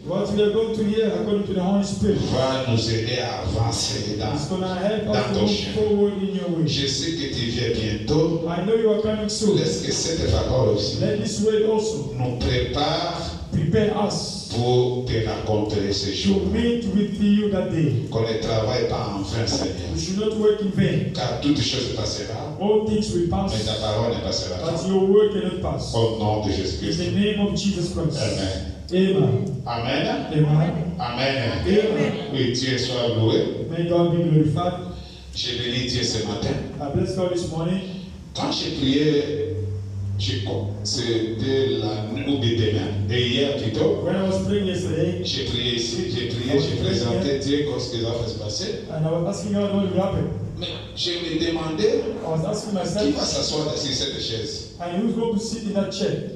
What we are going to hear according to the Holy Spirit va nous aider à avancer is dans going to help dans us to ton move chemin. forward in your way. Je sais que tu viens bientôt. I know you are coming soon. Laisse que cette parole aussi Let this word also nous prépare prepare us pour te rencontrer ce to jour. meet with you that day. Qu'on ne travaille pas en vain, Seigneur. We should not work in vain. Car toute chose passera, All things will pass, mais ta parole ne passera pas. but your word cannot pass. Au nom de In Jésus-Christ. the name of Jesus Christ. Amen. Amen. Amen. Amen. Amen. Amen. Oui, Dieu soit loué. May God be glorified. J'ai béni Dieu ce matin. I bless God this morning. Quand j'ai prié, c'était la nuit ou demain. Et hier plutôt, When I was praying yesterday, j'ai prié ici, j'ai prié, j'ai présenté Dieu comme ce que ça va se passer. and I was asking God what will happen. Mais je me demandais I was asking qui myself, va s'asseoir sur cette chaise. and who's going to sit in that chair?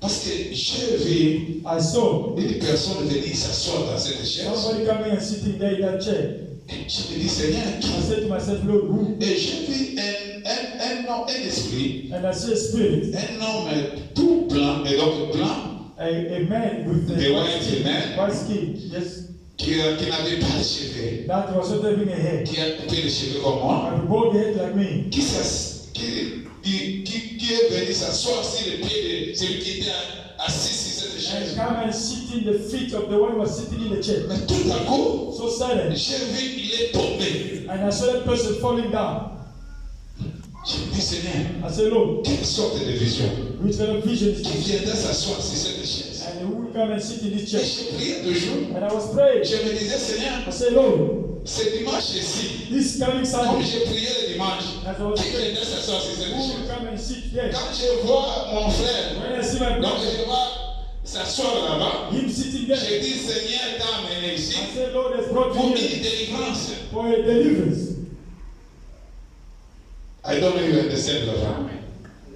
Parce que j'ai vu I saw une personne venir s'asseoir dans cette chaise. somebody coming and sitting there in that chair. Et je me dis, Seigneur, qui? I said to myself, Lord, who? Et j'ai vu un esprit, And I see a spirit, un homme tout blanc, et donc blanc, a man with The the white man. white skin, yes, qui n'avait pas de cheveux, that was not having a head, qui a coupé les cheveux comme moi, and a bald head like me, qui est venu s'asseoir sur le pied de celui qui était assis sur cette and chaise. come and sit in the feet of the one who was sitting in the chair. Mais tout à coup, So sudden, j'ai vu qu'il est tombé. and I saw that person falling down. J'ai dit, Seigneur, I said, Lord, quelle sorte de vision which kind of vision is qui this? viendra s'asseoir sur cette chaise. And who will come and sit in this Et chair? j'ai prié toujours. And I was praying. Je me disais, Seigneur, I said, Lord, ce dimanche ici, this coming comme Sunday, j'ai prié le dimanche, as I was qui praying, viendra s'asseoir sur cette who will chaise. come and sit there? Quand je vois mon frère, When I see my donc brother, je vois s'asseoir là-bas, him sitting there, j'ai dit, Seigneur, t'as amené ici I said, Lord has brought pour me une here délivrance. for a deliverance. I don't know if you understand, Laurent.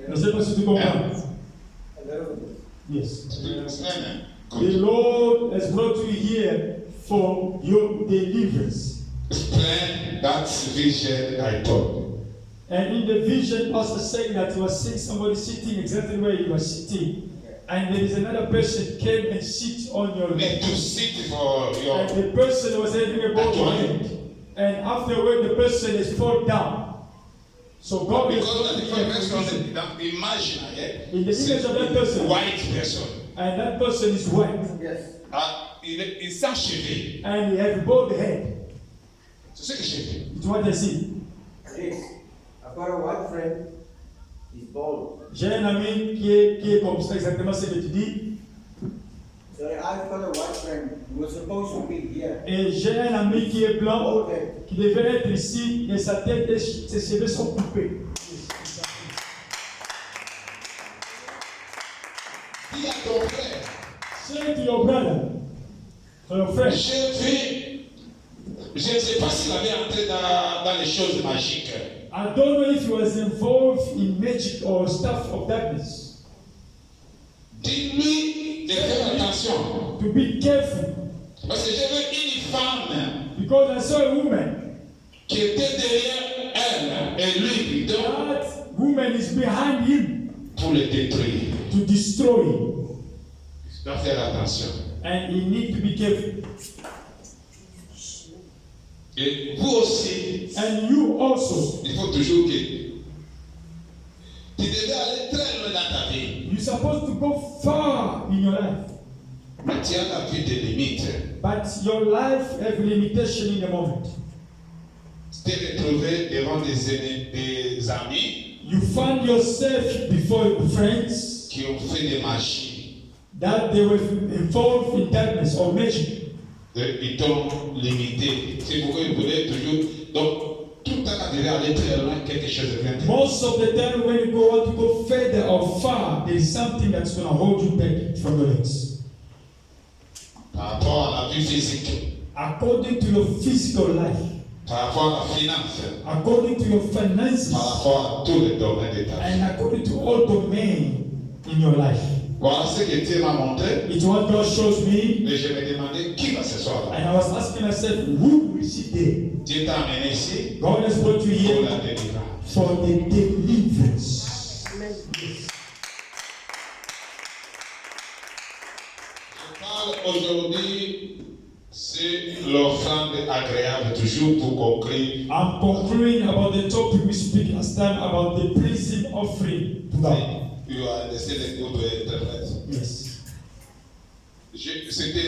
Je ne sais pas si tu comprends. Yes. The Good. Lord has brought you here for your deliverance. Explain that vision I told. And in the vision, Pastor saying that he was seeing somebody sitting exactly where he was sitting. And there is another person came and sit on your Need lap. to sit for your. And the person was having a bald head. And afterward, the person has fallen down. So God is Because going the to give person, dans l'image, in the image of that person. white person. And that person is white. Yes. Ah, il sans cheveux. And he has a bald head. C'est ce que j'ai vu. It's what I see. Yes. I've got a white friend. He's bald. J'ai un ami qui est comme ça, exactement ce que tu dis. So I've got a white friend who was supposed to be here. Et j'ai un ami qui est blanc, Bald head. qui devait être ici, et sa tête et ses cheveux sont coupés. Dis à ton frère, Say to your brother, to your friend, j'ai vu, je ne sais pas s'il avait entré dans les choses magiques. I don't know if he was involved in magic or stuff of darkness. Dis-lui de faire attention. To be careful, Parce que j'ai vu une femme because I saw a woman. qui était derrière elle et lui plutôt That woman is behind him pour le détruire. to destroy him. Tu dois faire attention. And he need to be careful. Et vous aussi, And you also, il faut toujours que tu devais aller très loin dans ta vie. you're supposed to go far in your life. Mais tu as la vie des limites. But your life have limitation in the moment. Tu t'es retrouvé devant des amis You find yourself before friends qui ont fait des magies. that they were involved in darkness or magic. Ils t'ont limité. C'est pourquoi ils voulaient toujours. Donc, tout le temps, quand tu devais aller très loin, quelque chose vient. Most of the time when you want to go further or far, there is something that's going to hold you back from your legs. Par rapport à la vie physique, According to your physical life, par rapport à la finance, according to your finances, par rapport à tous les domaines de ta vie. and according to all domain in your life. Voilà ce que Dieu m'a montré. It's what God shows me. Et je me demandais qui va s'asseoir là. And I was asking myself, who will sit there? Dieu t'a amené ici God has brought you pour here la délivrance. for the deliverance. Je parle parle aujourd'hui, c'est l'offrande agréable, toujours pour conclure. I'm concluding about the topic we speak last time about the pleasing offering to God. Tu as laissé les cours d'interprète. Yes.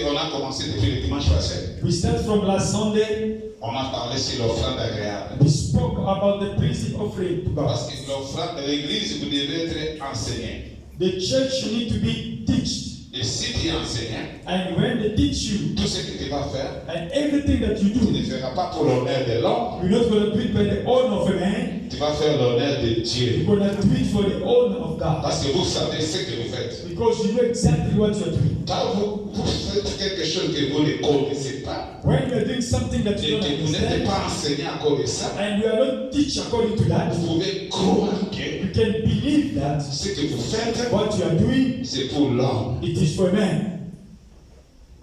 On a commencé depuis le dimanche passé. We start from last Sunday. On a parlé sur l'offrande agréable. We spoke about the pleasing offering to God. Parce que l'offrande de l'église, vous devez être enseigné. The church need to be taught. Et si tu es enseignant, And when they teach you, tout ce que tu vas faire, and everything that you tu ne do, feras pas pour l'honneur de l'homme, you're not going to do it by the honor of a man. tu vas faire l'honneur de Dieu. You're going to do it for the honor of God. Parce que vous savez ce que vous faites. Because you know exactly what you're doing. Quand vous faites quelque chose que vous ne connaissez pas, When you're doing something that you et don't que vous n'êtes understand, pas enseigné à cause de ça, and you are not teach according to that, vous pouvez croire que you can believe that ce que vous faites, what you are doing, c'est pour l'homme. it is for man.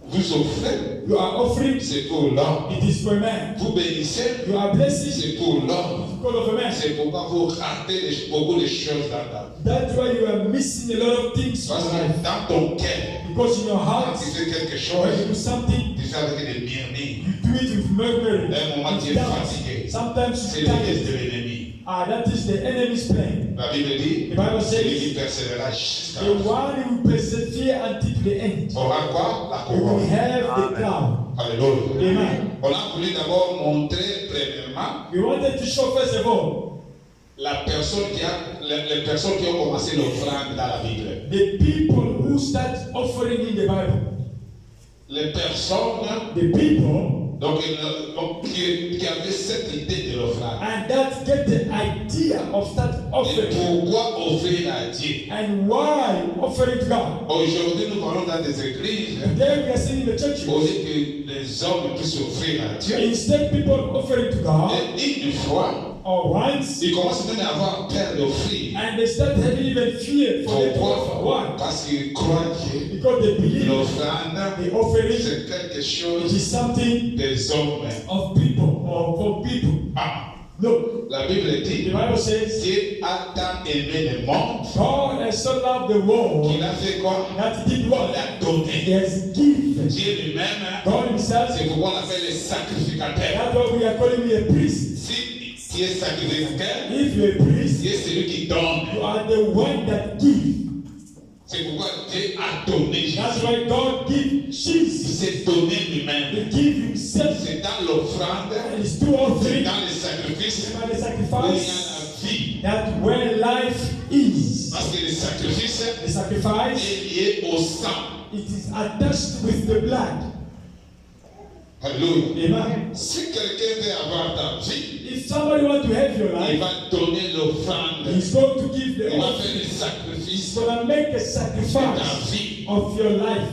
Vous offrez, You are offering, c'est pour l'homme. it is for man. Vous bénissez, You are blessing, c'est pour l'homme. it's because of a man. C'est pourquoi vous ratez beaucoup de choses dans ta vie. That's why you are missing a lot of things in Parce your life. que dans ton cœur, Because in your quand heart, tu fais quelque when you chose, do something, tu fais avec des murmures. you do it with murmuring. À un moment, tu es with doubt. fatigué. Sometimes C'est you're le piège de tired. l'ennemi. That is the enemy's plan. La Bible dit, The Bible celui qui says, persévérera jusqu'à the la fin one who persevere until the end, aura quoi? La he will couronne. have the crown. Alléluia. Amen. On a voulu d'abord montrer premièrement We wanted to show first of all les personnes qui ont commencé l'offrande dans la Bible. the people who start offering in the Bible. Les personnes The people donc, qui avaient cette idée de l'offrande. and that get the idea of that Et offering pourquoi offrir à Dieu? and why offering to God. Aujourd'hui, nous parlons dans des églises, Today we are seeing in the churches, au lieu que les hommes puissent offrir à Dieu. instead people offering to God Et une fois, or once, ils commencent même à avoir peur d'offrir. and they start having even fear for them to offer. Pourquoi? Why? Parce qu'ils croient que Because they believe l'offrande, the offering c'est quelque it chose is something des hommes. of people or for people. Ah, No, la Bible the dit, Bible says Dieu a tant aimé le monde God has so loved the world qu'il a fait quoi? that He did Il what? a He donné. has given. Dieu lui-même, God Himself. c'est pourquoi on appelle les sacrificateurs. That's why we are calling you a priest. Si tu es sacrificateur, If you're a priest, Dieu c'est lui qui donne. you are the one that gives. C'est pourquoi Dieu a donné Jésus. That's why God gives Il Jesus. s'est donné lui-même. He gives Himself. C'est dans l'offrande, And it's through c'est offering dans les sacrifices by the où il y a sacrifice la vie. that where life is. Parce que le sacrifice The sacrifice, est lié au sang. it is attached with the blood. Alléluia. Amen. Si quelqu'un veut avoir ta vie, If somebody wants to have your il life, va donner l'offrande. he's going to give the Il va offering. faire le He's sacrifice going to make a de ta sacrifice vie. of your life.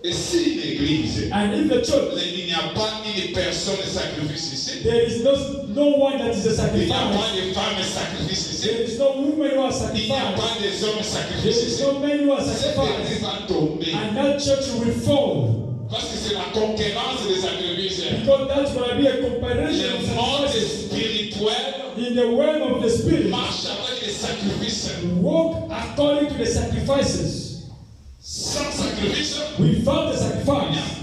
Et si l'église, And in the church, il n'y a pas une personne de sacrifice ici, there is no one that is a il n'y a pas sacrifice. de femme de sacrifice There ici, is no woman who are il n'y a sacrificed. pas des hommes de There sacrifice is ici. no man who are Cette église sacrificed. va tomber And that church will fall. parce que c'est la concurrence des sacrifices. Because that's going to be a comparison of Le monde sacrifices. spirituel In the realm of the spirit, marche avec les sacrifices. walk according to the sacrifices. Sans sacrifice, Without the il n'y sacrifice,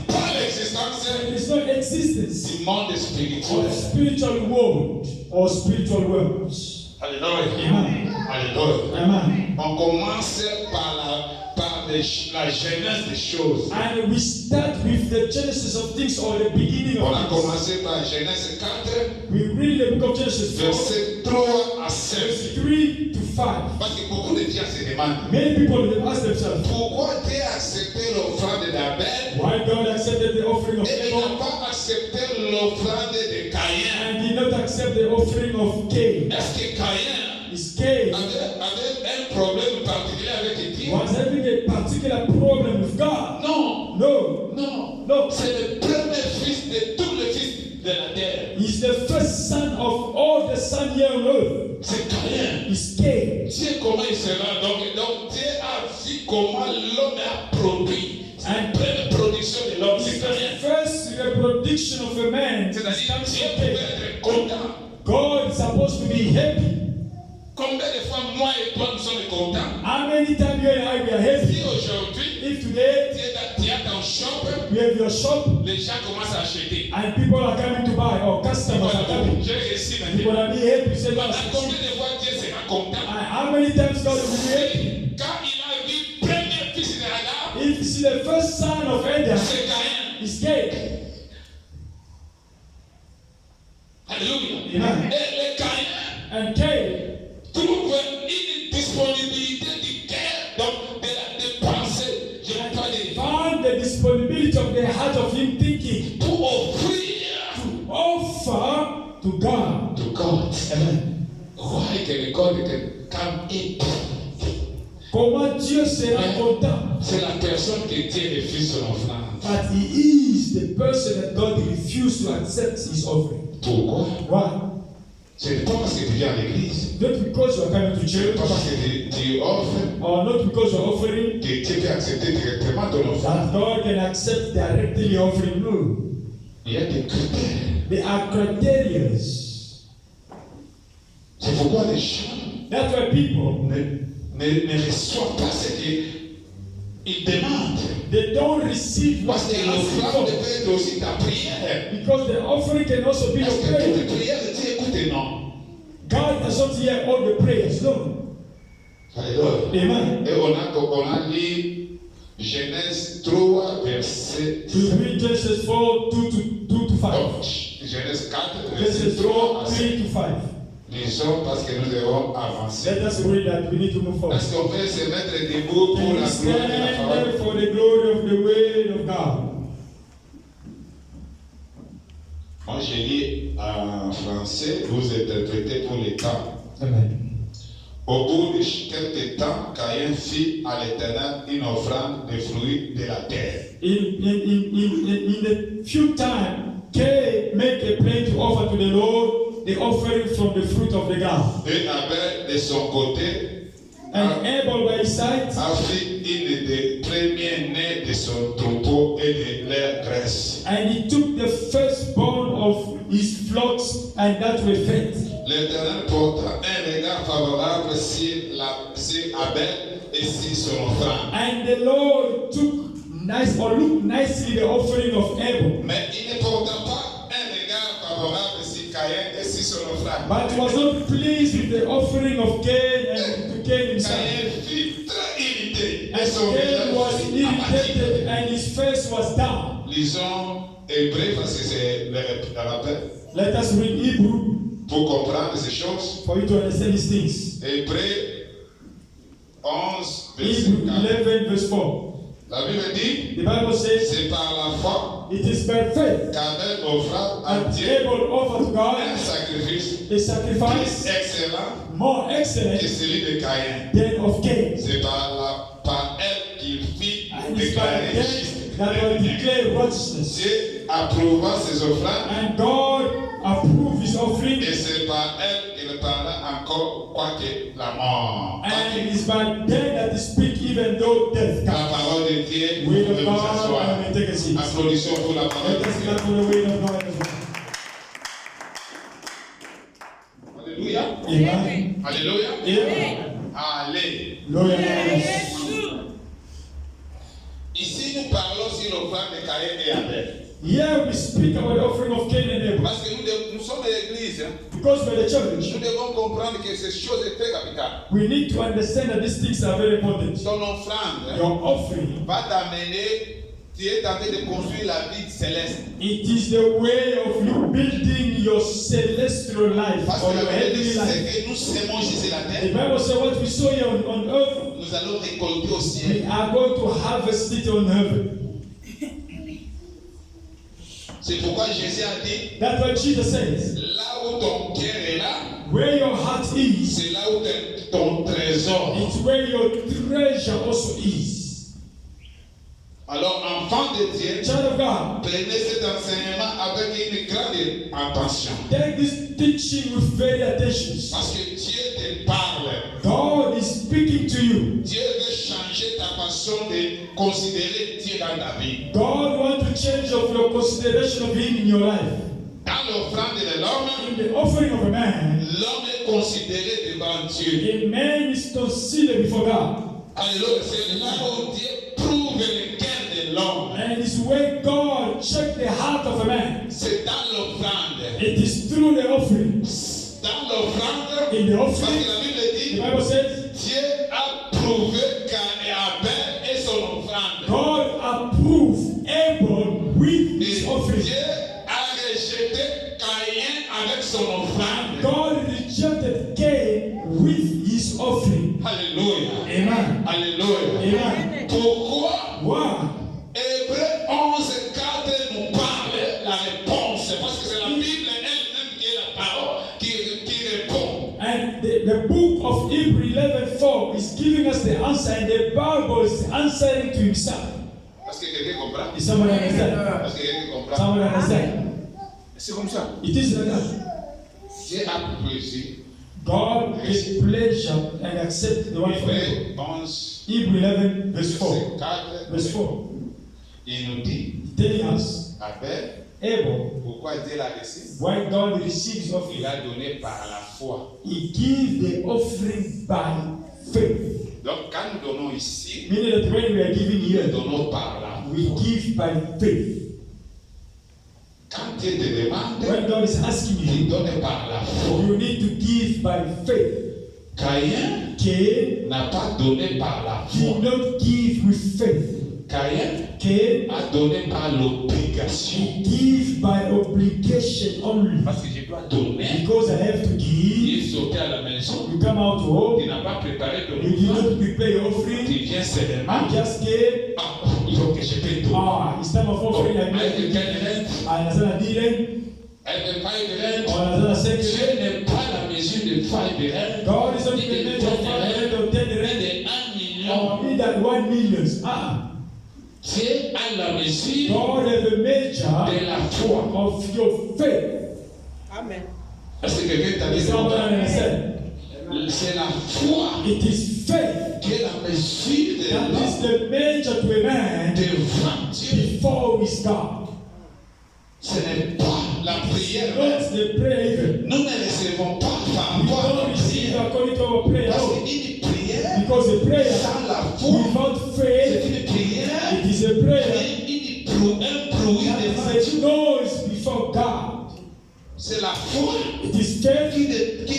a pas l'existence there is no existence du monde spirituel. of spiritual world or spiritual worlds. Alléluia. Amen. Alléluia. Amen. On commence par la genèse des choses. And we start with the genesis of things or the beginning On a of things. commencé par Genèse 4, We read the book of Genesis 4, versets 3 à 7. verse 3 to 5. Parce que beaucoup de gens se demandent Many people they ask themselves, pourquoi Dieu a accepté l'offrande d'Abel why God accepted the offering of et il n'a Abel pas accepté l'offrande de Caïn. and did not accept the offering of Cain. Est-ce que Caïn Is Cain avait un problème particulier avec Dieu? was having a particular problem with God? Non, No, non. no. C'est le premier fils de tous les fils de la terre. He's the first son of all the sons here on earth. C'est Caïn. Is Cain. Dieu, comment il sera? Donc Dieu a vu comment l'homme a produit. C'est la première production de l'homme, c'est It's the Caïn. first reproduction of a man. C'est-à-dire Comes Dieu from pouvait Cain. être content. God is supposed to be happy. Combien de fois moi et toi nous sommes contents? How many times you and I we are Si happy? aujourd'hui If today tu es dans ton shop You have your shop, les gens commencent à acheter. and people are coming to buy, or customers are coming. J'ai réussi You're maintenant. gonna be happy. Say, Pendant "Lord, combien de fois Dieu sera content? how many times God will be happy?" Quand il a vu le premier fils de Adam, If you see the first son of Adam c'est Caïn. is Cain, Alléluia. Amen. Et le Caïn and Cain trouve une disponibilité du cœur, donc de penser, je ne vais pas dire, found the disponibility of the heart of him thinking pour offrir to offer to God. to God. Amen. Ouais, que le corps est comme époux. Comment Dieu sera content? C'est la personne qui tient le fils son offrande. But he is the person that God refused to accept his offering. Pourquoi? Why? Ce n'est pas parce que tu viens à l'église, Not because you are coming to ce n'est church, pas parce que tu offres or not because you are offering, que Dieu peut accepter directement ton offrande. that God can accept directly your offering. No. Il y a des critères. There are criteria. C'est pourquoi les gens That's why people, ne reçoivent pas ce qu'ils demandent. they don't receive what Parce que they ask l'offrande for. peut être aussi ta prière. Because the offering can also be Est-ce your que prayer. toutes les prières Dieu écoute? Non. God does not hear all the prayers. No. Alléluia. Amen. Et on a lu Genèse 3, verset To read Genesis 4, 2 to 5. donc, Genèse 4, verset Genesis 3 à 4, 3 to 5. Lisons parce que nous devons avancer. Let us read that. We need to move forward. Est-ce qu'on peut se mettre debout pour Can we la gloire de la stand parole? for the glory of the word of God? Moi, j'ai lu en français, vous interprétez pour les temps. Amen. Au bout de quelques temps, Caïn fit à l'Éternel une offrande de fruits de la terre. In a few time, Cain make a plan to offer to the Lord the offering from the fruit of the ground. Et Abel, de son côté, And Abel by his side a fait une des premiers-nés de son troupeau et de leur graisse. and he took the firstborn of his flocks and that were fed. L'Éternel porta un regard favorable sur Abel et sur son offrande. And the Lord took nice or looked nicely the offering of Abel, Mais il ne porta pas un regard favorable sur Caïn et sur son offrande. but was not pleased with the offering of Cain and to Cain himself. Caïn fut très irrité et And son Cain was visage fut abattu. irritated and his face was down. Lisons Hébreu parce que c'est le rappel Let us read Hebrew pour comprendre ces choses. for you to understand these things. Hébreu 11, verset Hebrew 4. 11 verse 4. La Bible dit, The Bible says, c'est par la foi it is by faith qu'Abel offra à and Dieu Abel offered to un God sacrifice a plus sacrifice excellent more excellent que celui de Caïn. than of Cain. C'est par elle qu'il fit And it's by déclarer them juste. that will declare righteousness. Dieu approuva ses offrandes And God approved his offering. et c'est par elle qu'il parla encore quoique la mort. And it is by them that he speak even though death La comes. parole de Dieu, vous Word pouvez of vous God, asseoir. and take a seat. Applaudissons pour la parole Let us de clap Dieu. for the word of God as well. Alléluia. Amen. Alléluia. Amen. Allez. Glory to Ici, nous parlons sur l'offrande de Caïn et Abel. Here we speak about the offering of Cain and Abel. Parce que nous sommes l'église. Hein. Because we're the church, Nous devons comprendre que ces choses sont très capitales. we need to understand that these things are very important. Ton offrande hein, Your offering, va t'amener, tu es en train de construire la vie céleste. it is the way of you building your celestial life Parce or que your la Bible dit heavenly ce life. que nous sémons ici sur la The terre, Bible says what we saw here on earth, nous allons récolter au we ciel. are going to harvest it on heaven. C'est pourquoi Jésus a dit, That's what Jesus says. là où ton cœur est là, Where your heart is, c'est là où est ton trésor. it's where your treasure also is. Alors, enfant de Dieu, Child of God, prenez cet enseignement avec une grande attention. take this teaching with very attention. Parce que Dieu te parle. God is speaking to you. Dieu veut changer ta façon de considérer Dieu dans ta vie. God wants to change of your consideration of Him in your life. Dans l'offrande de l'homme, In the offering of a man, l'homme est considéré devant Dieu. a man is considered before God. Alléluia. C'est là où Dieu prouve le cœur de l'homme. And And it's when God checked the heart of a man. C'est dans l'offrande. It is through the offering. Dans l'offrande, In the parce que offering, la Bible the dit, Bible says, Dieu a prouvé qu'Abel et son offrande. God approved Abel with Et his offering. Dieu a rejeté Caïn avec son offrande. God rejected Cain with his offering. Alléluia. Amen. Alléluia. Amen. Pourquoi Why? Hébreux 11:4 nous parle la réponse? Parce que c'est la Bible elle-même qui est la parole qui répond. And the book of Hebrews 11:4 is giving us the answer, and the Bible is answering to himself. Parce que quelqu'un comprend? Is someone understand? Parce que quelqu'un comprend? Someone understand? C'est comme ça. It is like that. Dieu a plaisir. God is pleasure and accept the one for you. Hébreux 11, Hebrews 11 verse 4. verset 4. Verse 4. Il nous dit, Telling us, Abel, Abel, pourquoi Dieu l'a reçu? why God receives offering. Il a donné par la foi. He gives the offering by faith. Donc quand nous donnons ici, Meaning that when we are giving nous here, donnons par la we foi. give by faith. Quand Dieu te demande, When God is asking il you, donne par la foi. you need to give by faith. Caïn Cain n'a pas donné par la foi. did not give with faith. Caïn Cain, a donné par l'obligation. he give by obligation only. Parce que je dois donner. Because I have to Il give. est sauté à la maison. You come out to home. Il n'a pas préparé de You did repas. not prepare your offering. Il vient seulement. You just came. Ah, il faut que je paie tout. It's time of offering. I Avec made quelle rente? another dealing. Avec paille de rente. Or another second. Dieu n'est pas la mesure de paille de rente. God is not Ni in the de measure of 500 or 10 mais rand. de 1 million. Or either 1 million. Dieu a la mesure God has a measure de la foi. of your faith. Amen. Est-ce que quelqu'un t'a dit Someone ça? understand? C'est la foi It is faith qui est la mesure de that la is the measure to a man devant Dieu. before his God. Ce n'est pas la prière. Not the prayer even. Nous ne recevons pas par We rapport à don't la receive prière. according to our prayer. Parce No. qu'une prière Because a prayer sans la foi, without c'est faith, une prière it is a prayer qui est un bruit devant that is Dieu. a noise before God. C'est la foi It is faith qui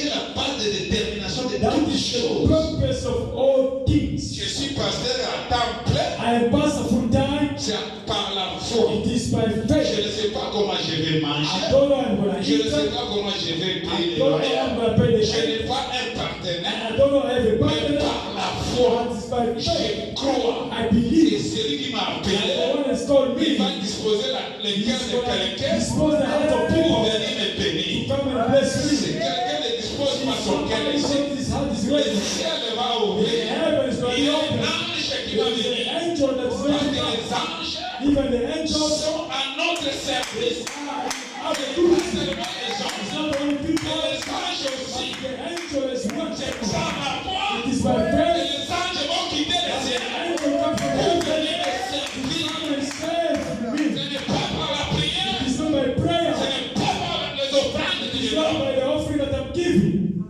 est la base de détermination de that toutes les is the choses. purpose of all things. Je suis pasteur à temps plein, I am pastor full time. c'est par la foi. It is by Je faith. ne sais pas comment je vais I manger. don't know I'm gonna Je ne eat. sais pas comment je vais I payer les don't know loyers. I'm gonna pay the Je rent. n'ai pas un partenaire, I don't know I have a mais partner. par la foi, But it's by faith. je crois. I Et believe. celui qui m'a And the appelé, one has called il va me. disposer les He's cœurs de gonna quelqu'un dispose the heart of pour people venir me to bénir. come and bless Si me. quelqu'un ne dispose pas son cœur Somebody ici, said his heart is le ready. ciel va The ouvrir. heaven is going Il y to a un open. ange qui va There is venir. an angel that is Parce going que to come. les anges Even the angels sont à notre service. have a Pas good seulement les It's anges, not only mais people, les anges aussi. the angel is one. C'est par la foi It is by que faith. les anges vont quitter le The ciel angel comes from pour heaven venir me to servir. come and save me. Ce n'est pas par la prière, It's not by prayer. ce n'est pas par les offrandes que It's je not donne. by the offering that I'm giving.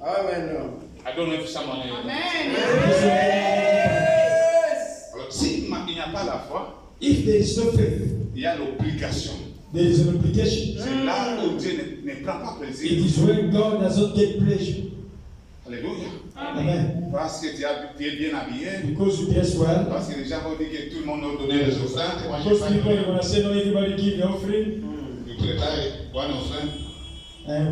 Amen. I don't know if someone is. Alors, s'il n'y a pas la foi, If there is no faith, il y a l'obligation. there is an obligation. C'est là où Dieu ne prend pas It plaisir. is when God does not get pleasure. Alléluia. Amen. Parce que tu es bien habillé. Because you dress well. Parce que les gens vont dire que tout le monde doit donner les offrandes. Moi, je Because pas people are donné. going to say, no, everybody give the offering. Je prépare une offrande.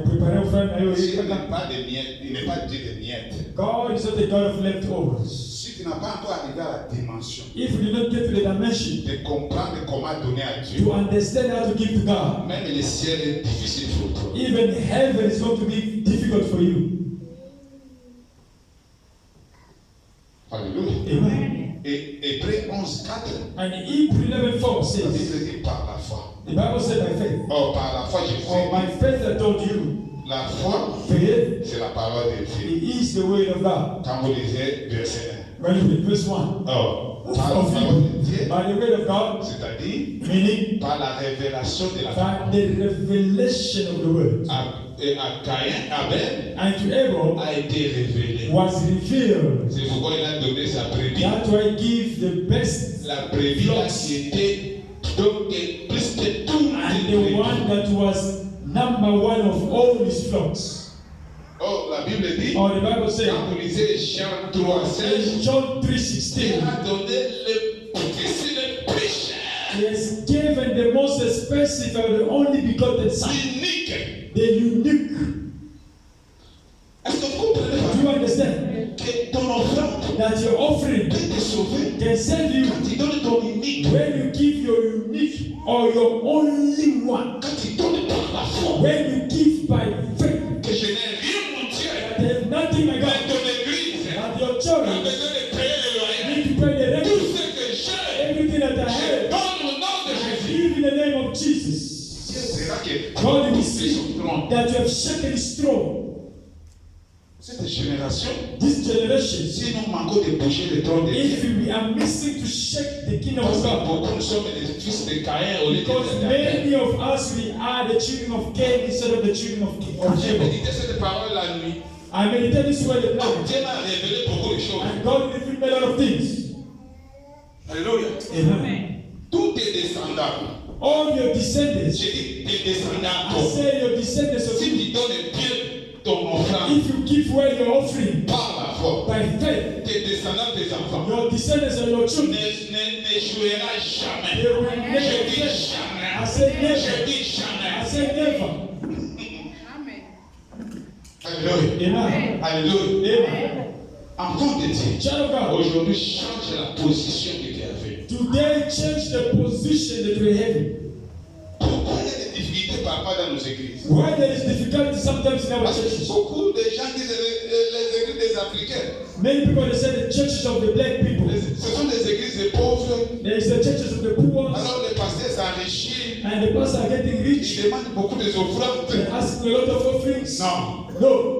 Prepare offering. Dieu n'est pas de miettes. Il n'est pas Dieu de miettes. God is not a God of leftovers. Si tu n'as pas encore arrivé à la dimension If you do not get to the dimension de comprendre comment donner à Dieu, to understand how to give to God, même le ciel est difficile pour toi. even heaven is going to be difficult for you. Alléluia. Amen. Et Hébreux 11:4, And Hebrews 11:4 la says, Bible dit par la foi. the Bible said by faith. Or par la foi, je Or by fais. faith I told you, La foi, faith c'est la parole de Dieu. it is the word of God. Quand vous lisez verset When you read verse 1, 1. Or, par la parole de Dieu, by the word of God, c'est-à-dire meaning par la révélation de la by parole. the revelation of the word. À Caïn, Abel And to Abel a été révélé. was revealed. C'est pourquoi il a donné sa brebis. That's why I give the best La brebis là qui était that was number one of all his flocks. Oh, la Bible dit, Or the Bible says, quand vous lisez Jean 3,16, in John Dieu 3:16, a donné le petit, le péché, he has given the most expensive and the only begotten Son, unique. the unique. Est-ce que vous comprenez Do you understand que ton offrande that your offering peut te sauver can save you quand tu donnes ton unique, when you give your unique or your only one? quand tu donnes par la foi, When you give by faith, que je n'ai rien, mon Dieu, that there is nothing like mais that. ton église And your a children besoin de payer le loyer. need to pay the Tout rent. ce que j'ai, Everything that I je have, donne au nom de Jésus. give in the name of Jesus. C'est là que God will Dieu see son trône. that you have shaken his throne. Cette génération, This generation, si nous manquons de bouger le trône de if Dieu, we are missing to shake the kingdom parce of que God, beaucoup nous sommes des fils de Caïn au lieu because de Abel. many of us we are the children of Cain instead of the children Quand of j'ai Abel. médité cette parole la nuit, I meditate this way the night, Dieu m'a révélé beaucoup de choses. and God revealed me a lot of things. Alléluia. Amen. Tous tes descendants, All your descendants, j'ai dit tes descendants, I say your descendants of si you, tu donnes bien ton offrande if you give away your offering par la foi, by faith, tes descendants, tes enfants, your descendants and your children, n'échouera jamais. they will Je never dis fail. jamais. I say Je never. dis I jamais. say never. Alléluia. Amen. Alléluia. Amen. Enfant de Dieu, Child of God, aujourd'hui change la position que tu avais. today change the position that we have. Pourquoi il y a des difficultés parfois dans nos églises? Why there is difficulty sometimes in our Parce que churches. beaucoup de gens disent les églises des Africains. Many people they say the churches of the black people. Ce sont des églises de pauvres. There is the churches of the poor, Alors les pasteurs s'enrichissent. and the pastors are getting rich. Ils demandent beaucoup des offrandes. They ask a lot of offerings. Non. No.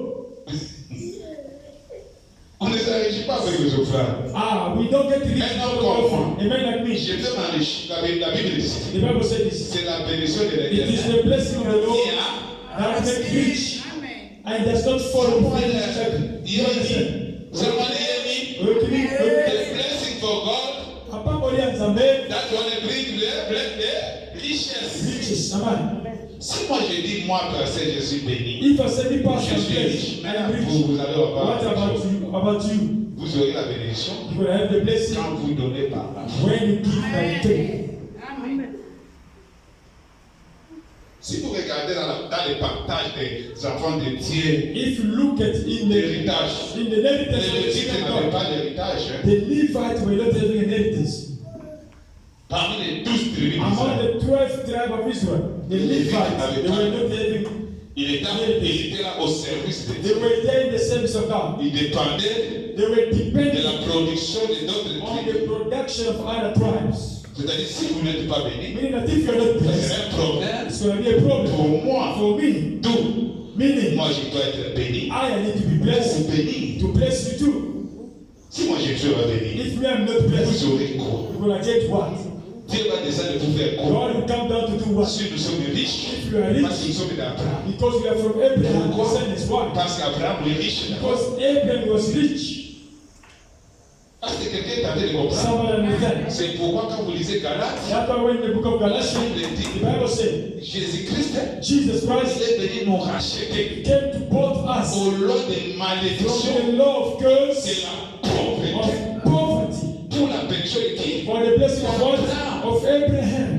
On ne s'enrichit pas avec les offrandes. Ah, we don't get rich Maintenant, out of comprends. offering. Amen, like me. Je t'ai enrichi. La Bible dit. The Bible says this. C'est la bénédiction de It is l'Éternel. the blessing of the Lord Qui a that makes rich and does not fall upon his children. Dieu dit, seulement Dieu dit, the blessing for God that will bring the richesse. Riches, amen. Si moi je dis, moi, pasteur, je suis béni, If I say me pass je and suis riche, blessed, I maintenant am rich. vous allez What avoir, about you? About you? vous aurez la bénédiction You will have the blessing quand vous donnez par la foi. when you give by faith. Si vous regardez dans les partages des enfants de Dieu, If you look at l'héritage, in the les inheritance of the Lévites children n'avaient of God, pas d'héritage. the Levites were not having inheritance. Parmi les 12 tribus Among d'Israël, the 12 tribes of Israel, the Levites, they were not having, il était là au service de they Dieu. were there in the service of God. Il dépendait They were de dependent la production de d'autres on tribus. the production of other tribes. C'est-à-dire, si vous n'êtes pas béni, Meaning that if you're not blessed, c'est un problème it's going to be a problem pour moi. for me. D'où Meaning, moi je dois être béni. I need to be Pour blessed béni. to bless you too. Si moi je suis pas béni, If me I'm not blessed, vous aurez quoi? you're going to get what? Dieu va descendre pour faire quoi? God will come down to do what? Si nous sommes riches, If you are parce que nous rich, sommes d'Abraham. because we are from Abraham, Pourquoi? descendants, why? Parce qu'Abraham est riche. Because Abraham was rich. Parce que quelqu'un est en train de comprendre. Someone understand? C'est pourquoi quand vous lisez Galates, That's why when the book of Galatians, the Bible said, Jésus-Christ, Jesus il Christ est venu nous racheter came to both us au lot des from malédictions the law of curse, de la pauvreté of poverty, pour la bénédiction de qui? for the blessing of God, of Abraham.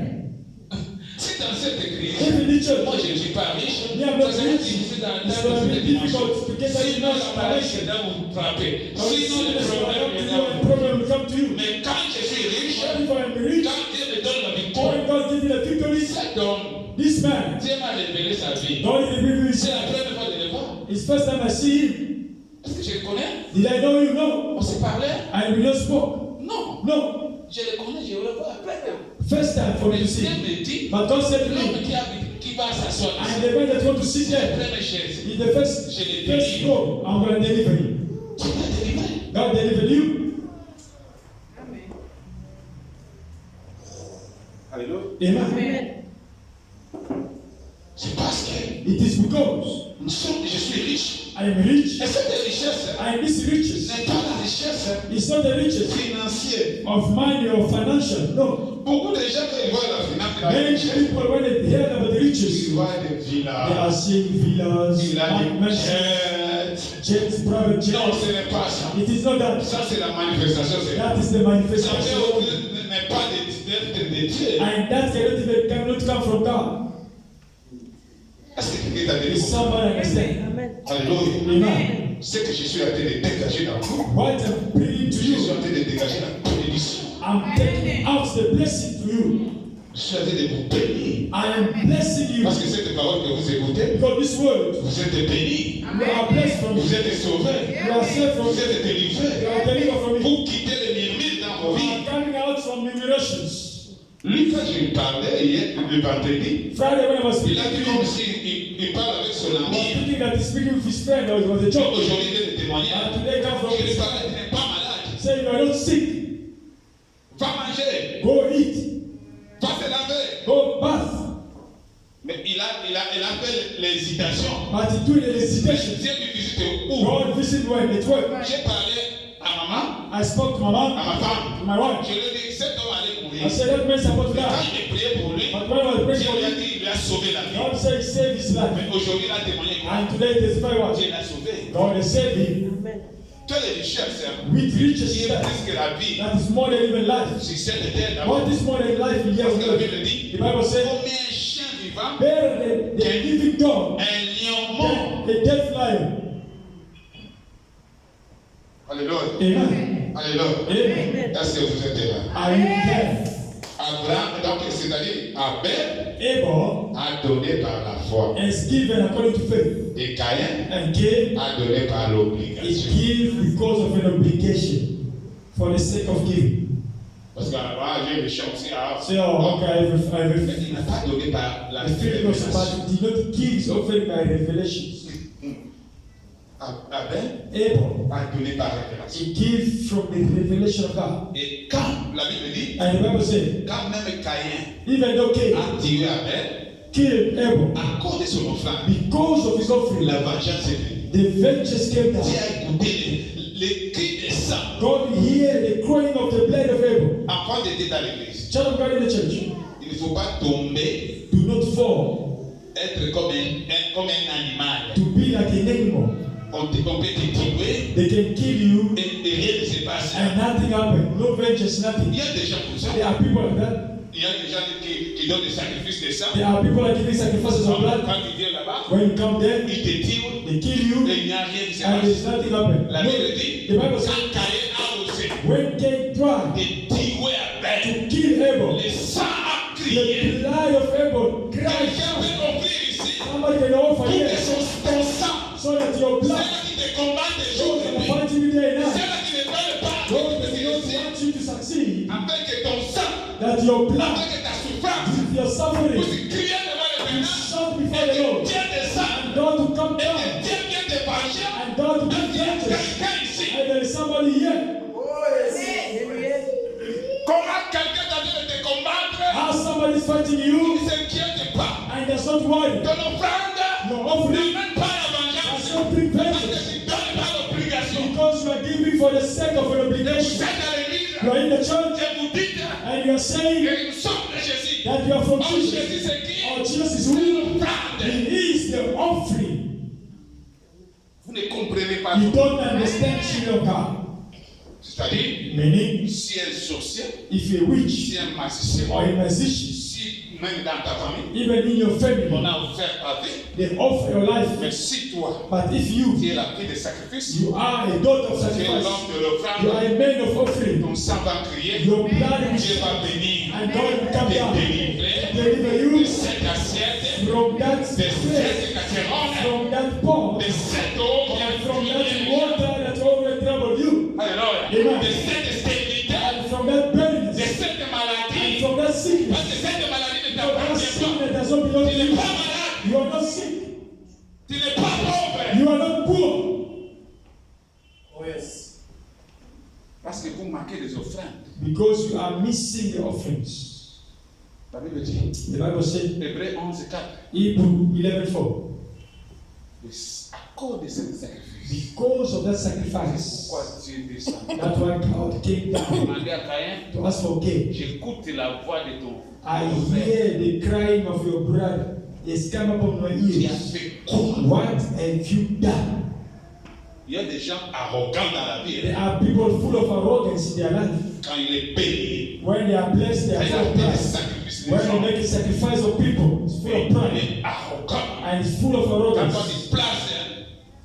Si dans cette église, If in the church, moi je ne suis pas riche, me I'm not ça serait rich, difficile dans it's going to be difficult to get that Sinon, enough la maladie information. va vous frapper. Now, Sinon, le problème est là. the problem will come to you. Mais quand je suis riche, If I am rich, quand Dieu me donne la victoire, when God give me the victory, cet homme, this man, Dieu m'a révélé sa vie. God will reveal C'est his. la première fois de le voir. It's first time I see him. Est-ce que je le connais? Did I know you? No. On s'est parlé? I will not spoke. Non. No. Je le connais, je vais le voir après. First time for me Mais to see. Dieu me dit, But God said to l'homme me, qui va s'asseoir ici, and the man that want to sit la there première chaise, is the first go. I'm going to deliver you. tu vas délivrer. God delivered you. Alléluia. Amen. C'est parce que It is because je suis riche. I am rich. Et cette richesse I am this riches. n'est pas la richesse It's not the riches financière. of money or financial. No. Beaucoup de gens, quand ils voient la finance, Many people, when they hear about the riches. Il voit des They villas. are seeing villas, Il a des mansions, jets. private Non, jets. ce n'est pas ça. It is not that. Ça, c'est la manifestation. That is the Ça manifestation. n'est pas de Dieu. And that cannot come from God. Est-ce que quelqu'un t'a dit? Is somebody understand? Alléluia. Amen. Ce que je suis en train de dégager dans vous, What I'm bringing to je suis you, en train de dégager la bénédiction. I'm taking out the blessing to you. Je suis en train de vous bénir. I am blessing you. Parce que cette parole que vous écoutez, Because this word, vous êtes bénis. you are blessed from Vous it. êtes sauvés. You are saved from Vous it. êtes délivrés. You are delivered from it. Vous quittez les murmures dans vos You vies. are coming out from murmurations. Lui, quand je lui parlais hier, le vendredi, Friday when I was il speaking a dit to comme you, s'il parle avec son he was ami. thinking that he's speaking with his friend or it was a joke. Aujourd'hui, il est témoigné. And today comes from Je lui his parlais, tu n'es pas malade. say you are not sick. Va manger. Go eat. Va se laver. Go bath. Mais il a fait l'hésitation. But he doing an hesitation. Dieu lui visite où? God visit when at work. J'ai parlé à maman, I spoke to my à mom, ma femme. to my wife. Je lui ai dit, cet homme allait I mourir. said that man is supposed to Quand die. j'ai prié pour lui, But when I was praying Dieu for lui a him, dit, il lui a sauvé la vie. God said he saved his life. Mais aujourd'hui, il a témoigné que And today testify what? Dieu l'a sauvé. God has saved him Quelle richesse, hein? with riches Qui est plus que la vie that is more than even life. sur cette terre d'abord. What is more than life in Parce here? que la Bible dit, The Bible says, combien un chien vivant, better the living dog un lion mort. than a dead lion. Alléluia. Amen. Alléluia. Amen. Est-ce que vous êtes là? Are you there? Abraham, donc c'est-à-dire Abel Abel a donné par la foi is given according to faith, et Caïn and Cain a donné par is l'obligation. given because of an obligation, for the sake of giving. Parce qu'Abraham a eu le chant aussi à Say, oh, okay, I have mais il n'a pas donné par la the feeling of révélation. but he did not give his offering by revelations. Abel Abel, a donné par révélation. he gave from the revelation of God. Et quand la Bible dit, And the Bible says, quand même Caïn even though Cain a tiré Abel, killed Abel à cause de son offrande, because of his offering, la vengeance est venue. the vengeance came down. Dieu a écouté les cris de sang. God heard the crying of the blood of Abel. Enfant de Dieu dans l'église, Child of God in the church, il ne faut pas tomber, do not fall être comme un animal. to be like an animal. On peut te tuer They can kill you et rien ne se passe. and nothing happen. No vengeance, Il nothing. y a des gens comme ça. There are people like that. Il y a des gens qui donnent des sacrifices de sang. There are people like giving sacrifices of blood. Quand ils viennent là-bas, When you come there, ils te tuent they kill you et il n'y a rien qui se and there's passe. nothing happen. La No, Bible dit, the Bible says, quand Caïn a osé when Cain tried de tuer Abel, to kill Abel, le sang a the crié. blood of Abel cried Quelqu'un out. peut offrir ici Somebody can offer pour que here ton sang, so that your blood, celle qui te combat des those jours that de are nuit, fighting you day and night, celle qui ne veulent pas those que that tu don't réussisses, want you to succeed, afin que ton sang, that your blood, afin que ta souffrance, with your suffering, puisse crier devant you l'éternel, shout before et the que Lord, Dieu descende, and God to come et down, que Dieu vienne te venger. and God to Il give y a vengeance. quelqu'un ici. And there is somebody here. Comment quelqu'un t'a dit de te combattre? How somebody is fighting Ne you s'inquiète pas. and does not worry. Ton offrande Your offering n'amène pas la does vengeance. not bring Parce que vengeance tu donnes par l'obligation. because you are giving for the sake of an Vous obligation. êtes à l'église You are in the church et vous dites and you are saying que nous sommes de Jésus. that you are from Oh, Jesus. Jésus, c'est qui? Oh, Jesus is C'est who? l'offrande. He is the offering. Vous ne comprenez pas. You don't understand children of God. C'est-à-dire, Meaning, si un sorcier, if a witch si un magicien, or a musician, si même dans ta famille, even in your on family, a offert ta vie, they offer your life. mais si toi, But if you tu es la fille de sacrifice, you are a daughter of tu es sacrifice, l'homme de you are l'offrande, a man of offering, ton sang va crier, your blood will Dieu va bénir, and God will come te down, délivrer deliver de you cette assiette, from that de place, cette casserole, from that pot, de cette eau qui a from that troublé. water that always troubled you, Alléluia. De cette stérilité, and from that burning, de cette and maladie, from that sickness. parce que cette maladie ne That t'appartient sickness pas. does not belong Tu to n'es you. pas malade, You are not sick. tu n'es pas pauvre. You are not poor. Oh, yes. Parce que vous manquez des offrandes. Because you are missing the offerings. La Bible dit, The Bible said, Hébreux 11, 4, Hebrew 11:4. à cause de ce sacrifice, Because of that sacrifice, pourquoi Dieu descend? that's why God came down Demandez à Caïn, to ask for gain. j'écoute la voix de ton I frère. hear the crying of your brother. Escama por no Tu as ears. fait quoi? What have you done? Il y a des gens arrogants dans la vie. There are people full of arrogance in their life. Quand il est payé, When they are blessed, they quand are il full a of fait des pride. sacrifices, When les they gens, make a sacrifice of people, it's full of il pride est arrogant. and it's full of Quand on arrogance. dit place,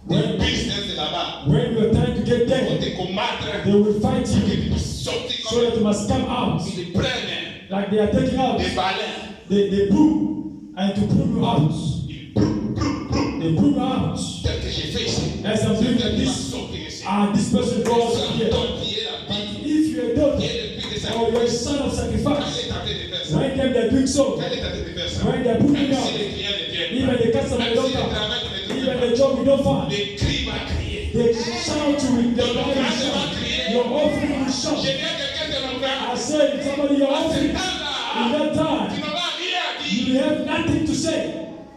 des business là-bas, When you are trying to get ils vont there, te combattre, they will fight et you tu peux sortir so comme that you must come out. ils prennent Like they are taking out des balais. the broom and to pull you out. Ils brûlent, They pull you out. tel que j'ai fait ici. As I'm doing like Tu vas this, sortir ici. and this person goes Sans here. toi qui es la vie, If you are a daughter qui est le fils de or you're a sacrifice, son of quand sacrifice, il est tenté de faire ça, when them they are doing so, quand il est tenté de faire ça, when they are pulling même you si out, les clients ne viennent even pas, the customer même don't si le come, travail ne even trouve the pas, job you don't find, les cris vont crier. they shout you with the Bible shout. Your offering will shout. J'ai bien quelqu'un de mon frère. I said, somebody your À ce offering in temps-là, that tu time, n'auras rien à dire. you have nothing to say.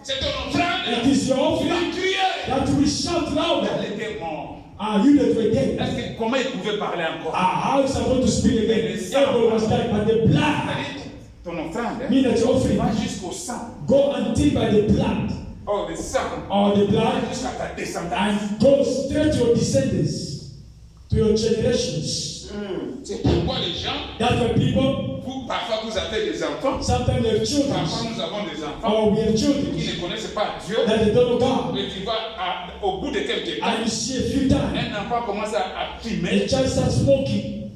C'est ton offrande. It is your Tu vas offering crier. that will shout louder. Elle était morte. Are you that were dead? Est-ce que comment il pouvait parler encore? How is supposed to speak again? Abel was dead, but the blood, Ton offrande mean that your offering, va jusqu'au sang. go until by the blood Oh, le sang or the va blood jusqu'à ta descendance. and go straight to your descendants, to your generations. C'est pourquoi les gens, That's why people, parfois vous avez des enfants, sometimes they have children, parfois nous avons des enfants or we have qui children ne connaissent pas Dieu. that they don't know God. Et tu vas au bout de quelques temps, And you see a few times, un enfant commence à fumer. a child starts smoking.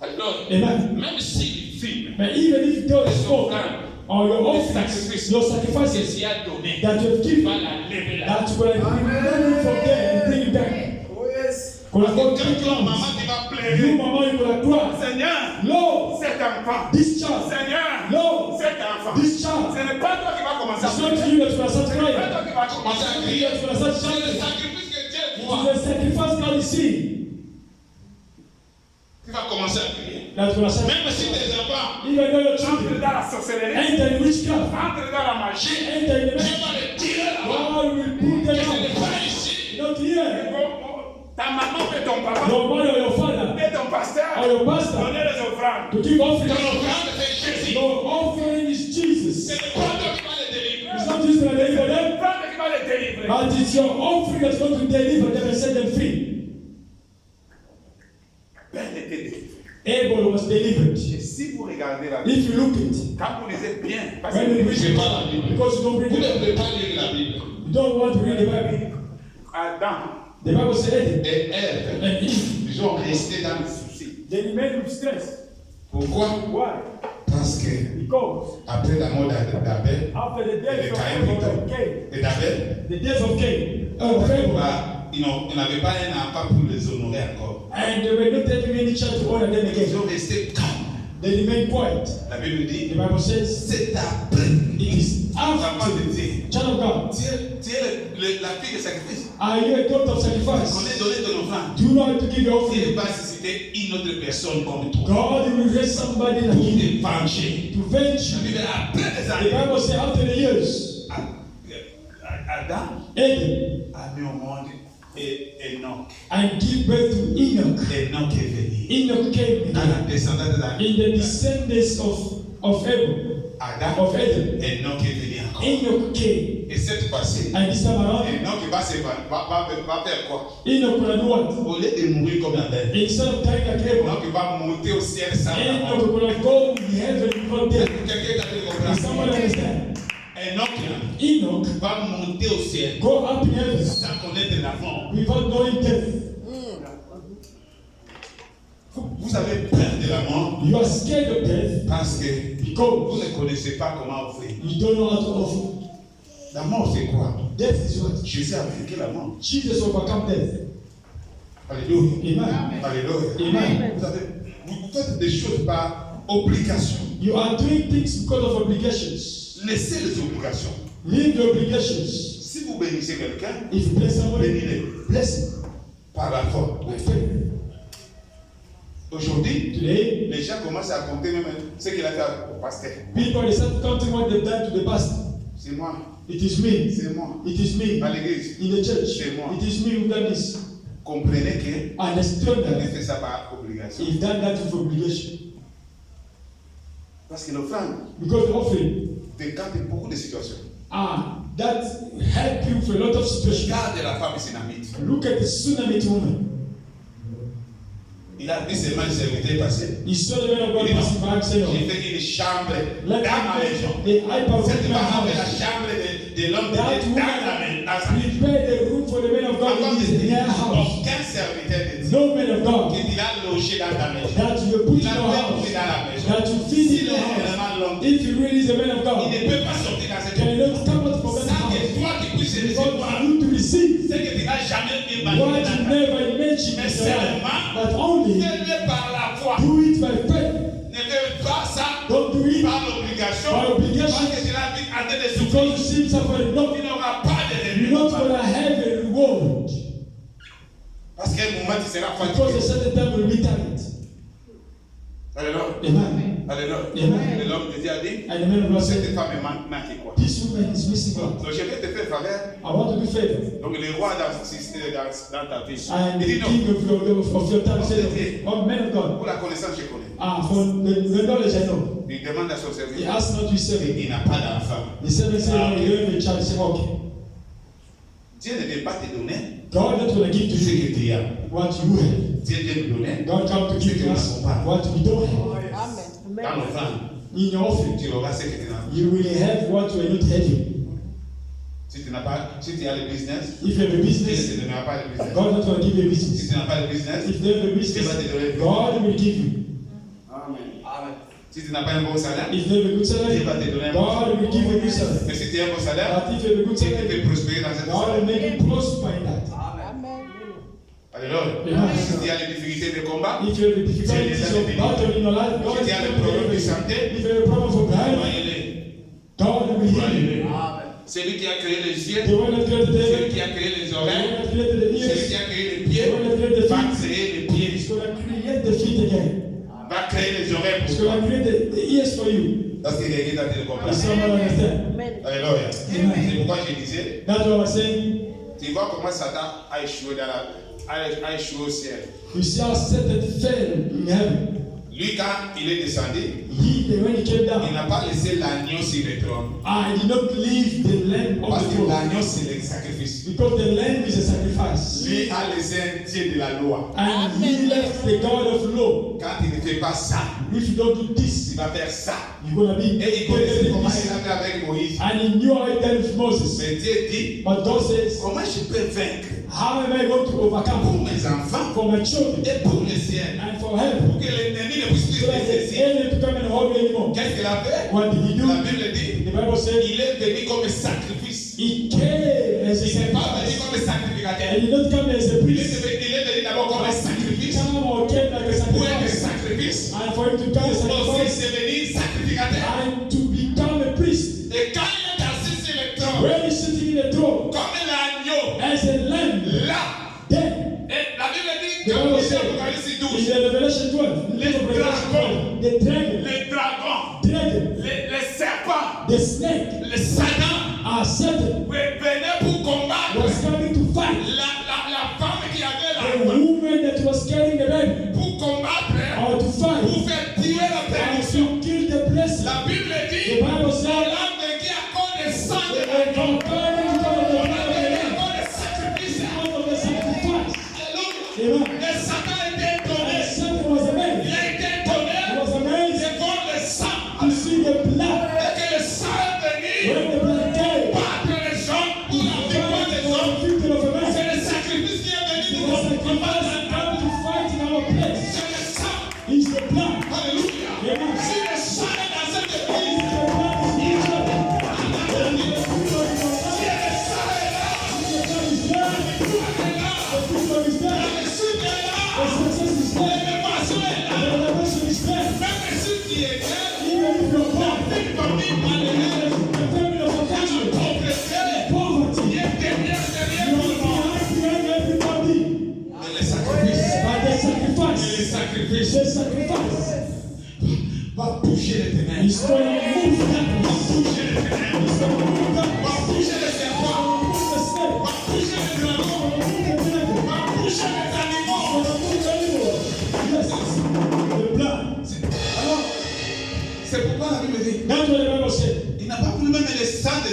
Alors, Amen. même s'il fume, But even if you don't smoke, offrande, or your les offerings, sacrifices, your que sacrifices s'y a donné, that you have va given, la lever là. that's where you remove it from there and bring it back. Oh yes. When I go Quand to toi, maman, the tu vas you, pleurer. mama, you will cry. Seigneur, Lord, cet enfant. this child, Seigneur, Lord, cet enfant. this child, Ce n'est pas toi qui vas commencer à it's not pleurer. you that will start Ce n'est pas crying. toi qui vas commencer à It's crier. you that will start C'est le shouting. sacrifice que Dieu It voit. is the sacrifice God is seeing Tu vas commencer à crier. that will start. Même si tes enfants Even though your entrent children dans la sorcellerie, enter in witchcraft, entrent dans la magie, enter in the Dieu magic, va les tirer là-bas. God will put Que them ce n'est out. pas ici. Not here. Ta maman et ton papa Your mother or your father et ton or pasteur your pastor donner les offrandes. to give Ton offering. offrande, c'est Jésus. Your offering is Ce Jesus. n'est pas toi qui vas les délivrer. It's not Jesus that deliver them, L'offrande qui va les délivrer. but it's your offering that's going to deliver them and set them free. Ben était délivré. Abel was delivered. Et si vous regardez la Bible, If you look at it, quand vous lisez bien, parce when que you vous read ne lisez it, pas la Bible, because you don't read vous the ne Bible, pouvez pas lire la Bible. you don't want to read the Bible. Adam The Bible said, et Ève, and Eve, ils ont resté dans le souci. they remained with stress. Pourquoi? Why? Parce que Because après la mort d'Abel after the et death de of Caïn Abel plutôt, and Cain, et d'Abel, the death of Cain, of Abel, ils n'avaient pas un enfant pour les honorer encore. and they were not taking any chance to honor them Ils again. ont resté calmes. They remained quiet. La Bible The dit, Bible says, c'est après. it is Enfant after. de Dieu. Child of God, Tu es la fille de sacrifice. are you a daughter of Tu connais sacrifice? donner ton offrande. Do you know how to give your Dieu offering? va susciter une autre personne comme toi God will raise somebody pour like you te venger. to venge La you. Bible, après des The années, Bible says after the years, Adam Abel a mis au monde Enoch. and give birth to Enoch. Enoch est venu. Enoch came Dans la descendance in the descendants of Abel, Adam, of Adam. Enoch est venu encore. Enoch came, Et cette fois-ci, and this time around, Enoch va faire quoi? Enoch will do what? Au lieu de mourir comme Abel, Instead of dying like Abel, Enoch va monter au ciel sans la mort. Enoch will go in heaven without death. Quelqu'un qui a Does somebody compris? understand? Enoch Enoch va monter au ciel go up in heaven sans connaître la mort. without knowing death. Vous avez peur de la mort You are scared of death parce que vous because ne connaissez pas comment offrir. you don't know how to offer. La mort, c'est quoi? Death is what? Jésus a vaincu la mort. Jesus overcome death. Alléluia. Amen. Alléluia. Amen. Vous faites des choses par obligation. You are doing things because of obligations. Laissez les obligations. Leave the obligations. Si vous bénissez quelqu'un, If you bless somebody, bénis-le bless him. par la foi. By faith. Aujourd'hui, Today, les gens commencent à compter même ce qu'il a fait au pasteur. people they start counting what they've done to the pastor. C'est moi. It is me. C'est moi. It is me. À l'église. In the church, C'est moi. it is me who done this. Comprenez que Understand on a that fait ça par obligation. he's done that with obligation. Parce que l'offrande Because the offering décante beaucoup de situations. that help you for a lot of situations. Regarde la femme Sunamite. Look at the Sunamite woman. Il a pris ses mains de serviteur passé. He saw the man of God passing by and said, J'ai fait une chambre let dans ma maison. the hyper Cette woman femme avait la house. chambre de l'homme de That Dieu dans sa woman maison. prepared the room for the man of God Avant in de his their dire, house. aucun serviteur de Dieu No man of God qui il a logé dans ta maison. that you put in Il a your fait house, couper dans la maison. that you feed in S'il your est house. vraiment l'homme de If Dieu, you really is a man of il God, ne peut pas sortir dans cette maison. cannot come out from that Sans que house. toi qui puisses Because recevoir, you to receive c'est que tu n'as jamais what imaginé you dans ta vie. never imagined Mais in your life, seulement, but only fais-le par la foi. do it by faith. Ne fais pas ça Don't do it par l'obligation. by obligation. Parce que tu l'as vu en train de souffrir. because you see suffering. No, Tu n'auras pas de you're not résultat. gonna have a reward. Parce qu'à un moment, tu seras Because a fatigué. certain time will be tired. Alléluia. Amen. Alléluia. Amen. Et l'homme de Dieu a dit, And the man of God cette said, femme est manquée quoi. this woman is missing God. Donc je vais te faire faveur. I want to do favor. Donc le roi dans ta vie. And Il the dit non. king of your time said, oh man of God, Pour la connaissance, je connais. for the knowledge I know. Il demande à son He serviteur. asked not to serve him. Il n'a pas d'enfant. The servant said, Ah, oh, you have a child. He said, okay. Dieu ne vient pas te donner God not going to give to ce you que tu as. what you have. Dieu vient nous donner. God come to give to us what we don't have. Dans l'offrande, In your offering, tu auras ce que tu n'as. you will have what you are not having. Si tu n'as pas, si tu as le business, If you have a Dieu ne business, te donnera pas le business. God not going to give you a Si business. tu n'as pas le business, If you have a business, God will give you. Amen. si tu n'as pas un bon salaire, If you have a good salary, Dieu va te donner un bon salaire. God will give you a good salary. Mais si tu as un bon salaire, But if you have a good Dieu te salary, fait prospérer dans cette God will salaire. make you prosper in that. Alléluia. Amen. Si tu as des difficultés de combat, If you have a difficulties of battle in your life, God si is tu as des going to problèmes de deliver you. santé, If you have a problem for health, voyez-les. God will heal you. Voyez-les. Celui qui a créé les yeux, The one that created the celui heaven, qui a créé les the one oreilles, that created the celui qui ears, a créé les the pieds, one that created the va feet, créer les pieds, is going to create the feet again. va créer les oreilles It's pour toi. going to create the ears for you. Parce qu'il est dans le Does comprendre. someone understand? Alléluia. Amen. C'est pourquoi je disais, That's what I was saying. tu vois comment Satan a échoué a échoué au ciel. You see how Satan fell in heaven. Lui, quand il est descendu, When he came il down, n'a pas laissé l'agneau sur le trône. I did not leave the lamb Parce of the que throne. l'agneau, c'est le sacrifice. Because the lamb is a sacrifice. Lui a laissé un Dieu de la loi. And he left the God of law. Quand il ne fait pas ça, If you don't do this, il va faire ça. you're going to be Et il connaissait doing comment il this. a fait avec Moïse. And he knew how he done with Moses. Mais Dieu dit, But God says, comment je peux vaincre how am I going to pour overcome mes enfants for my children et pour le ciel, and for heaven? pour que l'ennemi ne puisse plus So that me the saisir. enemy to come and hold me anymore. Qu'est-ce qu'il a fait? What did he do? La Bible dit, The Bible said il est venu comme sacrifice. he came as a Il n'est pas venu sacrifice. comme sacrificateur. And he did not come as a Il priest. est venu d'abord comme un sacrifice. Come or came like a Pour être sacrifice. sacrifice, And for him to come as a aussi sacrifice c'est venir sacrificateur. and to become a priest. Et quand il est assis sur le trône, When he's sitting in the throne comme l'agneau, as a lamb, là, then et la Bible dit, the quand Bible il est said Apocalypse in 12, the Revelation 12, the book of Revelation 12, the dragon, les dragons, dragon, les serpents, the snake, les Satan, Satan venaient pour combattre was coming to fight la femme qui avait the la woman that was carrying the baby, pour combattre, or to fight, pour faire tuer la or perdition. to kill the blessing. La Bible The dit, Bible on said, a vaincu à cause des sangs de they l'agneau. compared it to On a the vaincu à cause des sacrifices. because of the sacrifice. Alléluia. Amen. Et Satan a été And étonné. Satan was Il amazed. a été He étonné was amazed de voir le sang. to see the blood. Et que le sang est venu When the blood came, battre les gens pour la victoire des for hommes. the victory of a man. C'est le sacrifice qui est venu The nous sacrifice combattre. come to fight in our place. C'est le sang. It's the blood. Alléluia. Amen. Si le sang est dans cette It's église, the blood is in the church. Alléluia. Si le sang est là, The blood is there. le pouvoir est là, The victory is la there. réussite est là, The success is there. l'élévation est The là. elevation is there. Même si tu es là, Even if you're poor, une famille malheureuse, the family of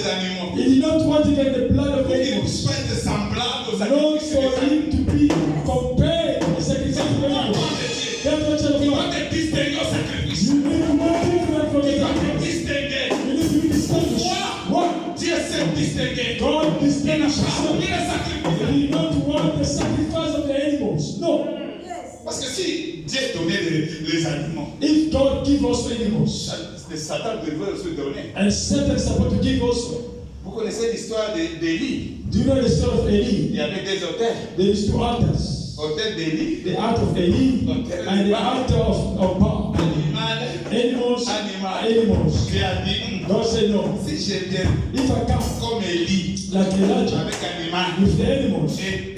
des animaux. He did not want to get the blood of Pour qu'il ne animals. puisse pas être semblable aux Not sacrifices for des him to be compared to the sacrifice of animals. That's what you're Tu dois about. te distinguer au sacrifice. You need to know different from the Tu dois te sacrifice. distinguer. You need to be distinguished. What? Dieu s'est distingué. God Il n'a distinguished pas voulu himself. le sacrifice. He did not want the sacrifice of the animals. No. Parce que si Dieu donnait les animaux, If God give us animals, Satan devrait aussi donner. and Satan is supposed to give also. Vous connaissez l'histoire d'Élie. Do you know the story of Il Eli? y avait des hôtels. There is two altars. Hôtel d'Élie, The altar of Eli and the altar of Baal. Animals, animals. Dieu a dit, God said no. si je viens If I come comme Élie, like Elijah avec animal, with the animals et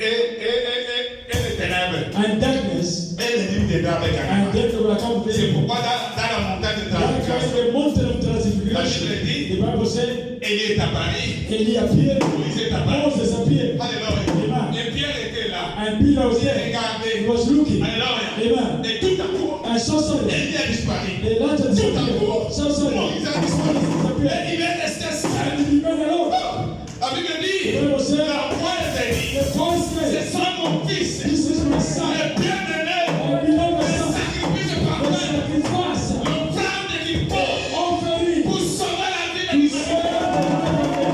les ténèbres, and darkness, et les nuits dedans avec and animal. then they will come with C'est animals. pourquoi dans la montagne de That's why transfiguration, the mountain of la transfiguration, Bible dit, the Bible said, Élie est apparu, Eli appeared, Moïse est apparu. Moses appeared, Alléluia. Amen. Et Pierre était là. and Peter was Il there. He regardait. was looking. Alléluia. Amen. Et tout à coup, And so suddenly, Élie a disparu. Elijah Tout à disappeared. coup, So suddenly, Moïse a disparu. disappeared. Et il est resté seul. And he remained alone. La Bible dit, The Bible said, la voix d'Élie, the voice c'est said, ça mon fils. this is my son. Le bien-aimé, I belong le my son. sacrifice The parfait, sacrifice, l'offrande qu'il faut offering, pour sauver la vie de to l'humain. serve.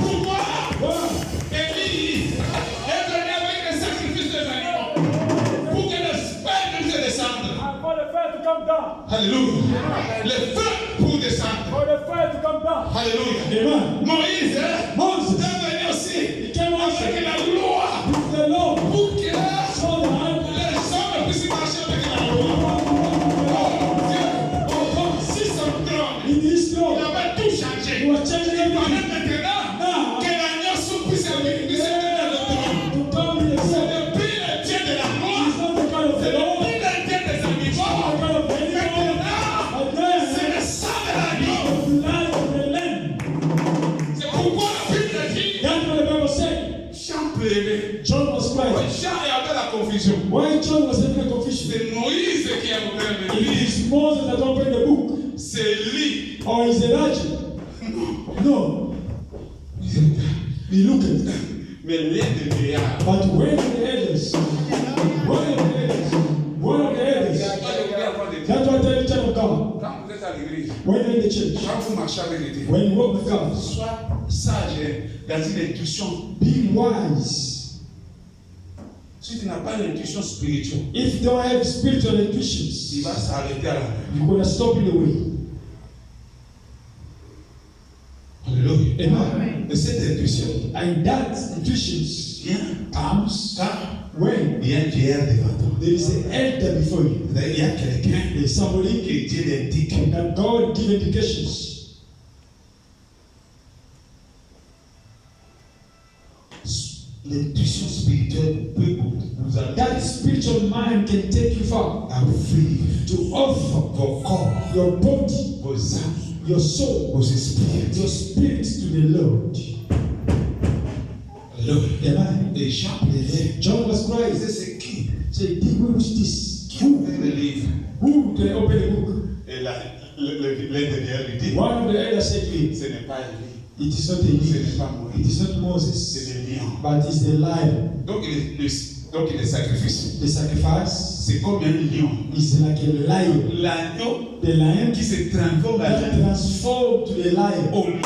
Pourquoi Wow. Élie est venu avec le sacrifice des animaux pour que le feu puisse descendre. And for the fire to come down. Alléluia. Le feu pour descendre. For the fire to come down. Alléluia. Amen. Moïse Moses est venu aussi He came also avec la loi with the law. pour que So that les hommes puissent marcher avec la loi. Oh, si son trône, in his il law, avait tout changé. he was changing Il fallait everything. maintenant Now, que l'agneau puisse puisse être dans le trône. to come in the C'est sun. depuis le Dieu de la loi, He's not the kind of c'est the law, depuis le Dieu des the animaux. kind of the animal. Maintenant, And then, c'est le sang de l'agneau. the blood of the lamb. C'est pourquoi la Bible dit, That's what the Bible said. Jean pleurait. John was crying. Jean avait la confusion. Why John was having a confusion? C'est Moïse qui a ouvert le It livre. is Moses that opened the book. C'est lui. Or is Elijah? No. He looked at it. Mais l'un des vieillards. But when the elders, that's what I tell you, child of God. Quand vous êtes à l'église, When you're in the church, quand vous marchez avec Dieu, when you walk with God, sois sage dans une intuition. be wise. Si tu n'as pas l'intuition spirituelle, If you don't have spiritual il intuitions, va s'arrêter à la main. you're going to stop in the way. Alléluia. Amen. Et cette intuition And that intuitions vient comes quand when il y a un vieillard devant toi. there is an elder before you. Il y a quelqu'un There's somebody que Dieu indique. that God give indications. L'intuition spirituelle peut vous amener That spiritual mind can take you far à offrir to offer vos corps, your body, vos âmes, your soul, vos esprits. your spirit to the Lord. Alléluia. Amen. Et Jean pleurait. John was Il crying. disait, c'est qui Say, who is this? qui a ouvert le livre? Who can open the book? Et l'un des vieillards lui dit, One of the elders said to him, ce n'est pas Élie, it is not ce Eli, n'est pas it Moïse, is not c'est Moses, le lion. but it's the lion. Donc il est sacrifice. The sacrifice C'est comme un lion. is like a lion. L'agneau The lion qui se transforme en that lion. transformed to the lion. Au lion.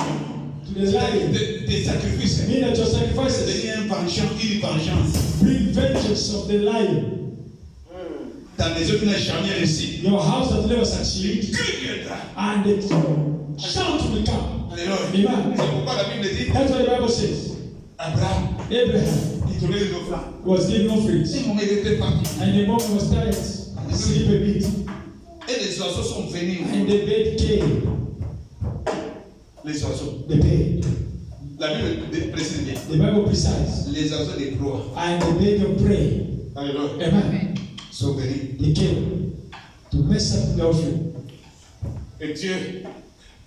To the lion. Des sacrifices. Mean that your C'est sacrifices une vengeance. bring vengeance of the lion. Ta maison qui n'a jamais réussi. Your house that never succeed, Crie viendra. and the shout will come. Alléluia. Amen. C'est pourquoi la Bible dit, That's what the Bible says. Abraham, Abraham il donnait les offrandes. was giving offerings, Si mon il était parti. and the moment was tired, sleep a bit, Et les oiseaux sont venus. and the bed came. Les oiseaux. The bed. La Bible précise bien. The Bible precise. Les oiseaux des proies. And the bed of prey. Alléluia. Amen. Sont venus. They came to mess up the offering. Et Dieu,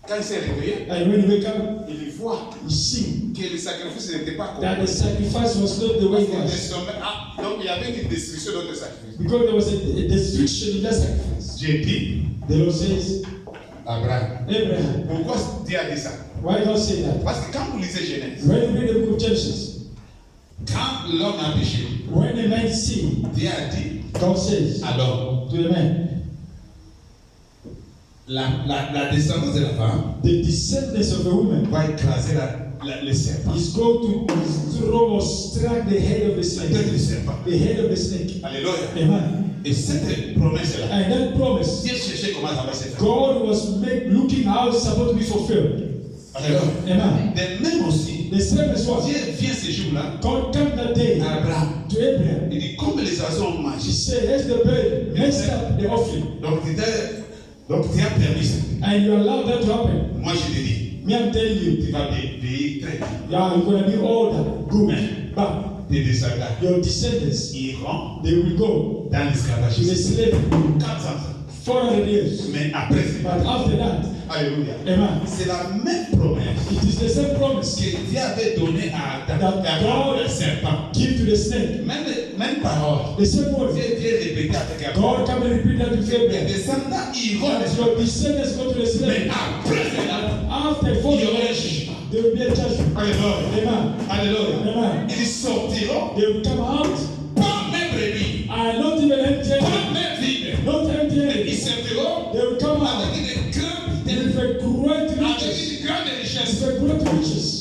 quand il s'est réveillé, And when you wake up, il voit you see que le sacrifice n'était pas that the complet. sacrifice was not the way it was. Donc il y avait une destruction d'autres sacrifices. Because there was a destruction in that sacrifice. J'ai dit, The Lord says, Abraham. Abraham. Pourquoi Dieu a dit ça? Why God say that? Parce que quand vous lisez Genèse, When you read the book of Genesis, quand l'homme a péché, when the man sinned, Dieu a dit God says à l'homme, to the man, la descendance de la femme the descendants of the woman va écraser le serpent. is going to throw or strike the head of the La tête du snake. serpent. The head of the snake. Alléluia. Amen. Et cette promesse-là, And that promise, Dieu cherchait comment ça va se faire. God was looking how it's supposed to be fulfilled. Alléluia. Amen. De même aussi, The same as what? Dieu vient ce jour-là God came that day à Abraham. to Abraham. Il dit, comme les oiseaux ont He mangé. said, as the bird messed up the offering, Donc tu as permis ça. and you allow that to happen. Moi, je te dis, Me, I'm telling you, tu vas vieillir très vite. yeah, you're going to be older, good, but Tes descendants your descendants, iront they will go dans to the l'esclavagisme. slavery 400 ans. 400 years. Mais après, But after that, alléluia. amen, C'est la même promesse it is the same promise que Dieu avait donnée à Adam, That avant God- le serpent. give to the snake. Même parole. The same word. Dieu vient répéter avec God Abraham. come and repeat that to Les Abraham. descendants iront dans That your descendants go to the Mais slave. après cela, After il 40 y aura un years, jugement. there will be a judgment. Alléluia. Amen. Alléluia. Amen. Ils sortiront, They will come out pas même brebis, and not even empty, pas même vides. not empty. Ils sortiront They will come out avec une grande with a great avec riches. une grande richesse. With a great riches.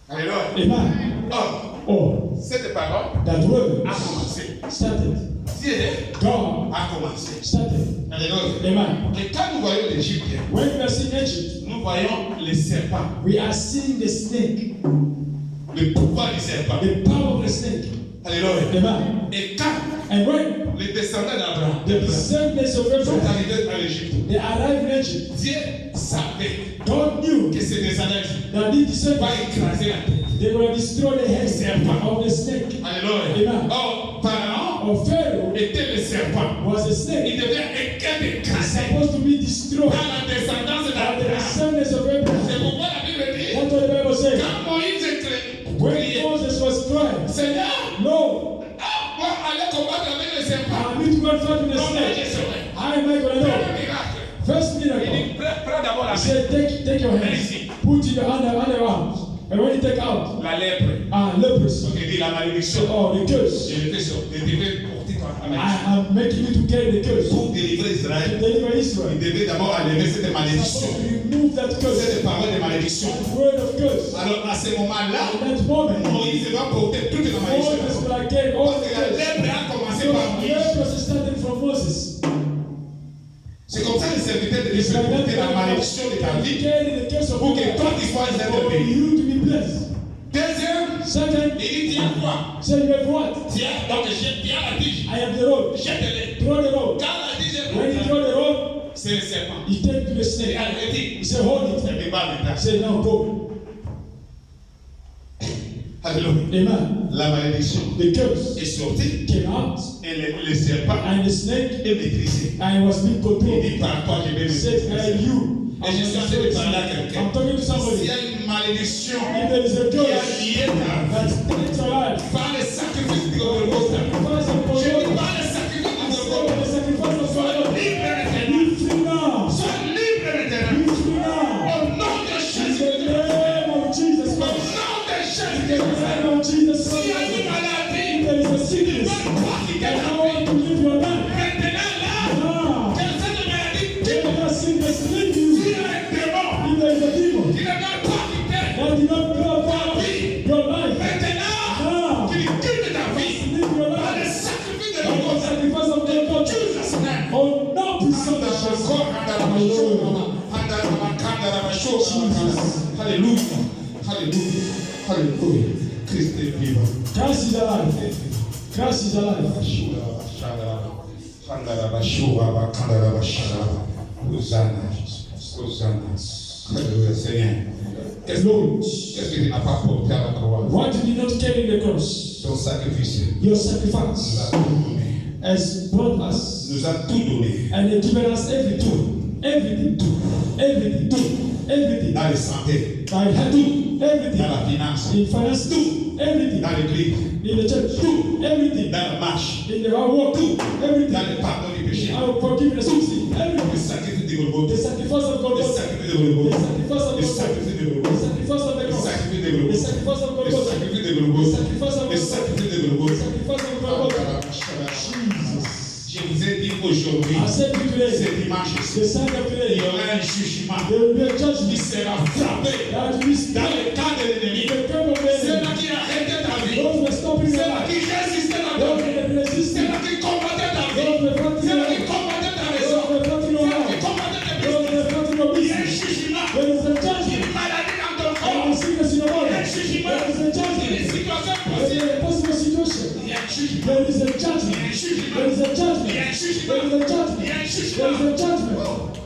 Alléluia. Amen. Or, Oh, cette parole that word a commencé. started. Dieu God a commencé. started. Alléluia. Amen. Et quand nous voyons l'Égypte, When we are seeing Egypt, nous voyons les serpents, we are seeing the snake, le pouvoir du serpent. the power of the snake. Alléluia. Amen. Et quand And when les descendants d'Abraham the descendants of sont Abraham, arrivés en Égypte, they arrived in Egypt, Dieu savait God knew que ces descendants that these vont descendants, écraser la tête. they were destroy the head of the snake. Alléluia. Amen. Or, Pharaon Or Pharaoh était le serpent. was a Il snake. devait être écrasé Supposed to be destroyed par la descendance by the d'Abraham. descendants of Abraham. C'est pourquoi la Bible dit, That's what the Bible says. quand Moïse When criait, Moses was crying, Seigneur, no, moi aller combattre avec le serpent. I need to go and fight with the Comment je snake. saurais? How am I going to Premier know? miracle. First Il miracle. dit, prends d'abord la He main. said, take your hands, put in your underarms, and when you take out, La lèpre. leprosy. Donc il dit la malédiction. Oh, the curse. Je devais porter toi la I malédiction. am making you to carry the curse. Pour délivrer To Israël, deliver il Israel. devait d'abord enlever cette Supposed malédiction. to remove that curse. Cette parole de malédiction. That word of curse. Alors à ce moment-là, In that moment, Moïse va porter toute la Moses malédiction. will carry all Parce the que la curse. lèpre a commencé So par Moïse. leprosy started from Moses. C'est comme ça que les serviteurs de Dieu It's peuvent like porter la that malédiction de ta vie carry the curse of pour que God. toi tu sois un For béni. you to be blessed. Deuxième, Second, il dit tiens quoi? say you have what? Tiens, donc tiens la tige. I have the rope. Jette-le. Throw the rope. Quand la tige est When you prise, throw the rope, c'est le serpent. he take to the Et snake. elle dit, He say, hold it. elle ne pas He maintenant. say, now go. Alléluia. Amen. La malédiction The curse est sortie came out, et le serpent and the snake, est maîtrisé. and was being Il controlled. dit par toi je vais He said, maîtriser. you. Et je suis en train de parler à quelqu'un. I'm talking to S'il somebody. y a une malédiction If there is a qui a curse lié ta vie that takes your life, par le sacrifice de Golgotha, sacrifice of je dis God, par le sacrifice de so Golgotha, the sacrifice of sois God, libre maintenant. be free now. Sois libre maintenant. Be free now. Au nom de In Jésus. the name of Jesus Au Christ. nom de In Jésus. the name of Jesus S'il y a une Christ. maladie, If there is a sickness, toi qui t'es I la want vie. to live your life. Maintenant là, Now, que cette maladie let quitte. that sickness leave you. S'il y a un démon If there is a demon qui ne veut pas quitter that did not glorify your life, maintenant, now, qu'il quitte ta vie live your par le life. sacrifice de By the Golgotha. sacrifice of God, Jesus' name. oh, no puissance de Jésus. Alléluia. Alléluia. Alléluia. Christ est vivant. Christ is alive. Christ is alive. Hosanna. Hosanna. Alléluia, Seigneur. Lord, Qu'est-ce que tu n'as pas porté à la croix? why did you not carry the cross? Ton sacrifice Your nous sacrifice a tout donné. has brought us Nous a tout donné. and has given us everything. Everything. Everything. Everything. Dans la santé, By having everything. dans la finance, In finance, everything. dans l'église, In the church, everything. dans la marche, In the hard work, everything. dans le pardon du péché. I will forgive the sins. Le Everything. sacrifice de The Golgotha. sacrifice of Le Golgotha. sacrifice de The Golgotha. sacrifice of Le Golgotha. sacrifice de The Golgotha. sacrifice of the Le cross. sacrifice de The Golgotha. sacrifice of Le Golgotha. sacrifice de The Golgotha. sacrifice of Le Golgotha. sacrifice de The Golgotha. sacrifice of Golgotha. Jesus. Je vous ai dit aujourd'hui, I said to you today, ce dimanche-ci, the Sunday of il today, y aura un jugement there will be a qui judgment sera frappé that will be dans le camp de l'ennemi. the camp of the C'est enemy. là qui arrêtait ta vie. Those who are stopping C'est your là qui life. résistait à ta Those vie. who are C'est resisting. là qui combattait ta Those vie. who are fighting C'est your là qui life. combattait ta Those maison. who are fighting your C'est là qui life. combattait tes Those who business. are fighting your Il y a un business. jugement. There is a Il y a judgment. une maladie dans ton There corps. is sickness in your Il y a body. un jugement. There is a Il y a une judgment. situation There possible. is a possible situation. Il y a un jugement. There is a Il y a un judgment. jugement. There is a judgment. Il y a un jugement. There is a Il y judgment. a un There jugement. is a judgment.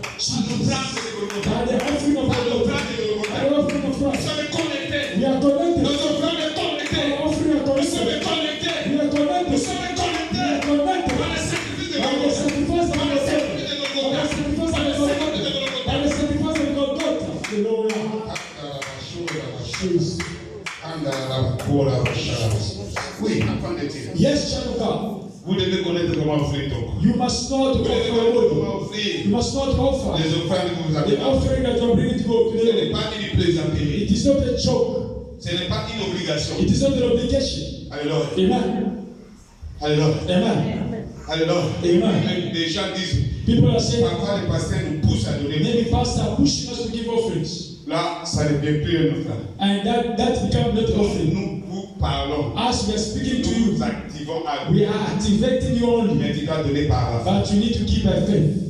L'ouvrage de Golgotha. By the offering of Par God. l'ouvrage de Golgotha. By the offering of Nous Christ. sommes connectés. We are Nos connected. offrandes sont connectées. Our offering are Nous sommes connected. connectés. We are Nous connected. sommes We connectés. are connected. Par le sacrifice de By the Golgotha. sacrifice of Par le God. sacrifice de By Golgotha. the sacrifice Par le of God. sacrifice de By Golgotha. the sacrifice of God. Hallelujah. Jesus. Oui, enfant de Dieu. Yes, child of God. Vous devez connaître comment offrir ton corps. You must not Vous devez offer connaître your comment body. offrir You must not offer les offrandes que vous avez the faites. offering that you are bringing to God Ce n'est today. pas une plaisanterie. It is not a joke. Ce n'est pas une obligation. It is not an obligation. Alléluia. Amen. Alléluia. Amen. Alléluia. Amen. Les gens disent, People are saying, parfois les pasteurs nous poussent à donner. maybe pastor are pushing us to give offerings. Là, ça ne devient plus une offrande. And that becomes not offering. Nous vous parlons. As we are speaking to Nous you, activons à we are activating you only. mais tu dois donner par la foi. But you need to keep by faith.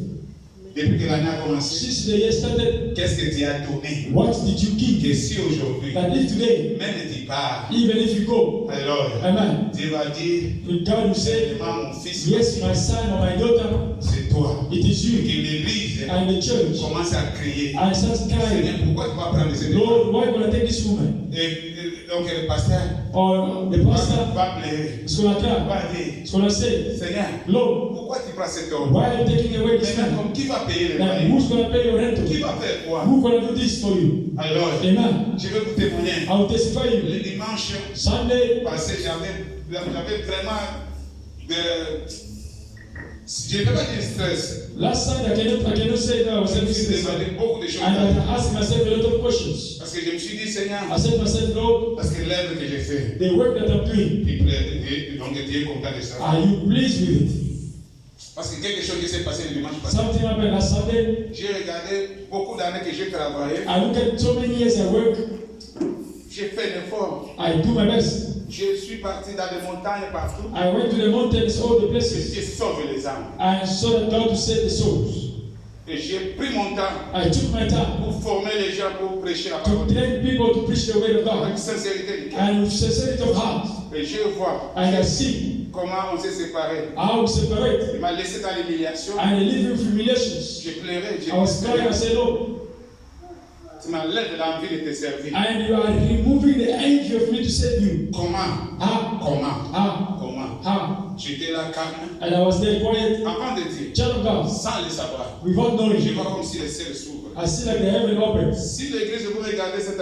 Depuis que l'année a commencé, Since the year started, qu'est-ce que tu as donné? what did you give? Que si aujourd'hui, That if today, même tu pars, even if you go, alors amen, Dieu va dire, God will say, seulement mon fils, yes, my son or my daughter, c'est toi. it is Que you. l'église And the church, commence à crier. I start crying, Seigneur, pourquoi tu vas prendre cette femme? Lord, why will I take this woman? Et donc le pasteur Or the pastor va pleurer. is going to cry. Va dire, It's going to say, Seigneur, Lord, pourquoi tu prends cet homme? why are you taking away this Maintenant, man? comme qui va payer le Then loyer? who's going to pay your rental? Qui va faire quoi? Who's going to do this for you? Alors, Amen. je vais vous témoigner. I will testify you. Le dimanche Sunday, passé, j'avais vraiment de... Je ne vais pas dire stress. last Sunday, I cannot say that I was Je me having suis stress. demandé beaucoup de choses. And I asked myself a lot of questions. Parce que je me suis dit, Seigneur, I said to myself, Lord, parce que l'œuvre que j'ai fait, the work that I'm doing, donc Dieu est content de ça. are you pleased with it? Parce que quelque chose qui s'est passé le dimanche passé. Something happened last Sunday. J'ai regardé beaucoup d'années que j'ai travaillé. I look at so many years I work. J'ai fait l'effort. I do my best. Je suis parti dans les montagnes partout. I went to the mountains, all the places. J'ai sauvé les âmes. I sought God to save the souls. Et j'ai pris mon temps I took my time pour former les gens pour prêcher la to parole. train people to preach the word of Avec God. sincérité du cœur. And with sincerity of heart. Et je vois And I see comment on s'est séparés. how we separate. Il m'a laissé dans l'humiliation. And I live with humiliations. J'ai pleuré. J'ai I was dit, crying. I said, Lord, tu m'enlèves l'envie de te servir. and you are removing the envy of me to save you. Comment? How? Comment? How? Comment? How? J'étais là calme. And I was there quiet, Avant de dire, child of God, sans le savoir, without je knowing. vois comme si les ciels s'ouvrent. I see like the heaven opens. Si l'église, vous regardez cette,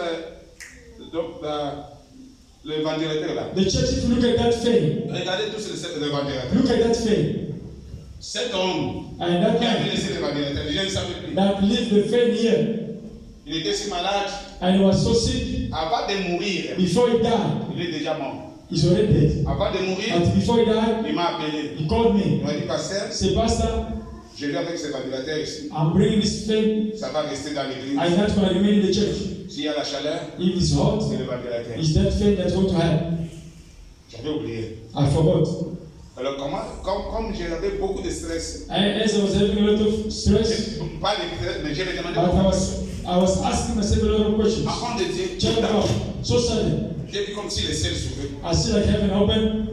le ventilateur là, The church, if you look at that fame, regardez tous le ventilateur. look at that fame. Cet homme And that qui avait man laissé le ventilateur, les gens ne savaient plus. that lived the fame here, Il était si malade, and he was so sick, avant de mourir, before he died, il est déjà mort. he's already dead. Avant de mourir, But before he died, il m'a appelé. he called Il me. m'a dit, pasteur, Say, Pastor, je viens avec ce ventilateur ici. I'm bringing this fame. Ça va rester dans l'église. I'm not going to remain in the church. S'il y a la chaleur, If it's hot, c'est le ventilateur. it's that fame that's going to happen. J'avais oublié. I forgot. Alors, comme j'avais beaucoup de stress, As I was having a lot of stress, pas de stress, mais je me demandais but pourquoi. I was asking myself a lot of questions. Avant de dire, Child of God, so sudden, j'ai vu comme si les ciels s'ouvraient. I see like heaven open,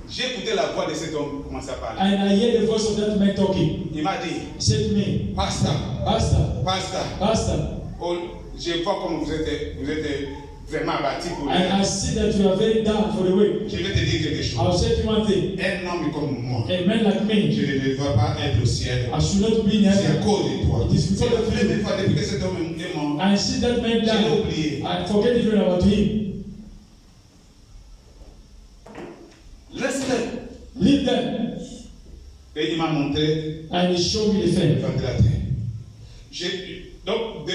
J'ai écouté la voix de cet homme commencer à parler. and I hear the voice of that man talking. Il m'a dit, He said to me, pasteur, Pastor, pasteur, Pastor, oh, je vois comme vous êtes vraiment abattu pour lui. and I see that you are very down for the way. Je vais te dire quelque chose. I'll say to you one thing. Un homme comme moi, A man like je me, ne devrais pas être au ciel. I should not be in C'est à heaven. cause de toi. It is C'est because la of première you. fois depuis que cet homme est mort. I see that man Je l'ai die. oublié. I forget even about him. Laisse-le. Leave them. Et il m'a montré And he showed me the fan. ventilateur. Donc,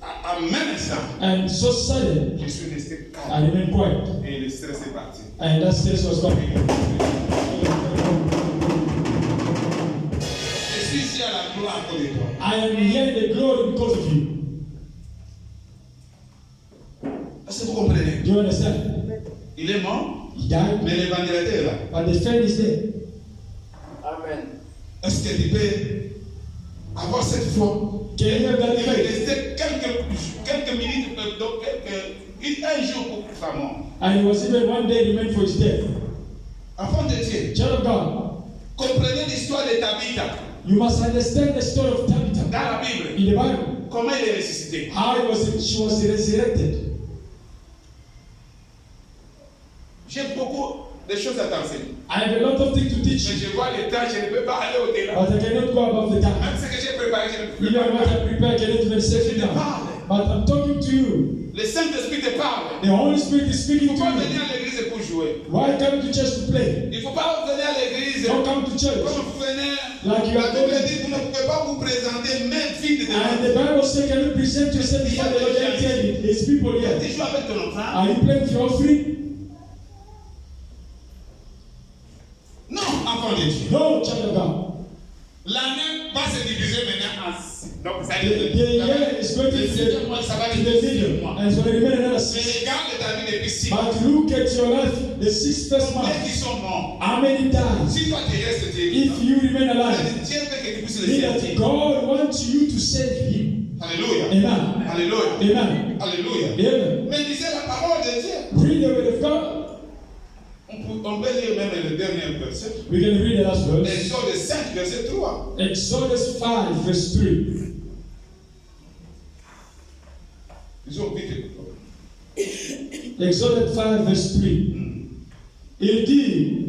à même instant, And so sudden, je suis resté I calme remained quiet. et le stress est parti. And that stress was gone. Je suis ici à la gloire à cause de toi. I am here in the glory because of you. Est-ce que vous comprenez? Do you understand? Il est mort, He died, mais le ventilateur est là. but the fan is there. Amen. Est-ce que tu peux avoir cette foi? Can you have that Il est faith? resté quelques minutes, donc un jour pour sa mort. And it was even one day remained for his death. Enfant de Dieu, Child of God, comprenez l'histoire de Tabitha you must understand the story of Tabitha dans la Bible. in the Bible. Comment il est ressuscité? How she was resurrected. J'ai beaucoup de choses à t'enseigner. I have a lot of things to teach Mais you, je vois le temps, je ne peux pas aller au-delà. but I cannot go above the time. Même ce que j'ai préparé, je ne peux Even what pas. I prepare, I cannot even say it now. But I'm talking to you. Le Saint-Esprit te parle. The Holy Spirit is Il speaking ne faut to pas venir you. à l'église pour jouer. Why come to church to play? Il ne faut pas venir à l'église Don't come to church. comme vous venez. Like you La are Bible going. dit vous ne pouvez pas vous présenter même vide And the devant. Bible says, can you present yourself before the Lord and tell you, there's people Tu here. joues avec ton enfant? Are you playing with your offering? Non, enfant de Dieu. No, child of God. L'année va se diviser maintenant en 6. Donc, ça The year is going to le the 7e mois, ça va to the diviser middle, mois. and it's going to remain another Mais 6. regarde ta vie depuis 6 mois. But look at your life, the 6 first Combien month. qui sont morts? How many died? Si toi tu restes, tu es If vivant. you remain alive, Dieu veut que tu puisses le mean servir. that God wants you to save Him. Alléluia. Amen. Alléluia. Amen. Alléluia. Amen. Mais lisez la parole de Dieu. Read the word of God. On peut lire même le dernier verset. We can read the last verse. Exode 5, verset 3. Exodus 5, verse 3. Ils ont vite. Exodus 5, verse 3. Il dit,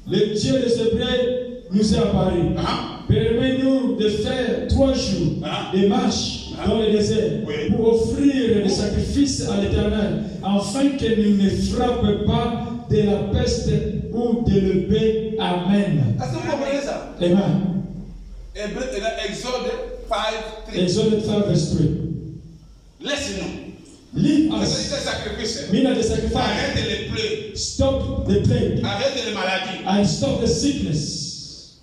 le Dieu des Hébreux nous est apparu. Ah, Permets-nous de faire 3 jours de marche dans le désert Oui. pour offrir des sacrifices à l'Éternel, afin que nous ne frappe pas de la peste ou de l'épée. Amen. est-ce que vous comprenez ça? Amen. Exode 5, 3. Exodus 5, verse 3. Laisse-nous. Leave C'est us. des sacrifices. Mean the sacrifice. Arrête les plaies. Stop the plague Arrête les maladies. and stop the sickness.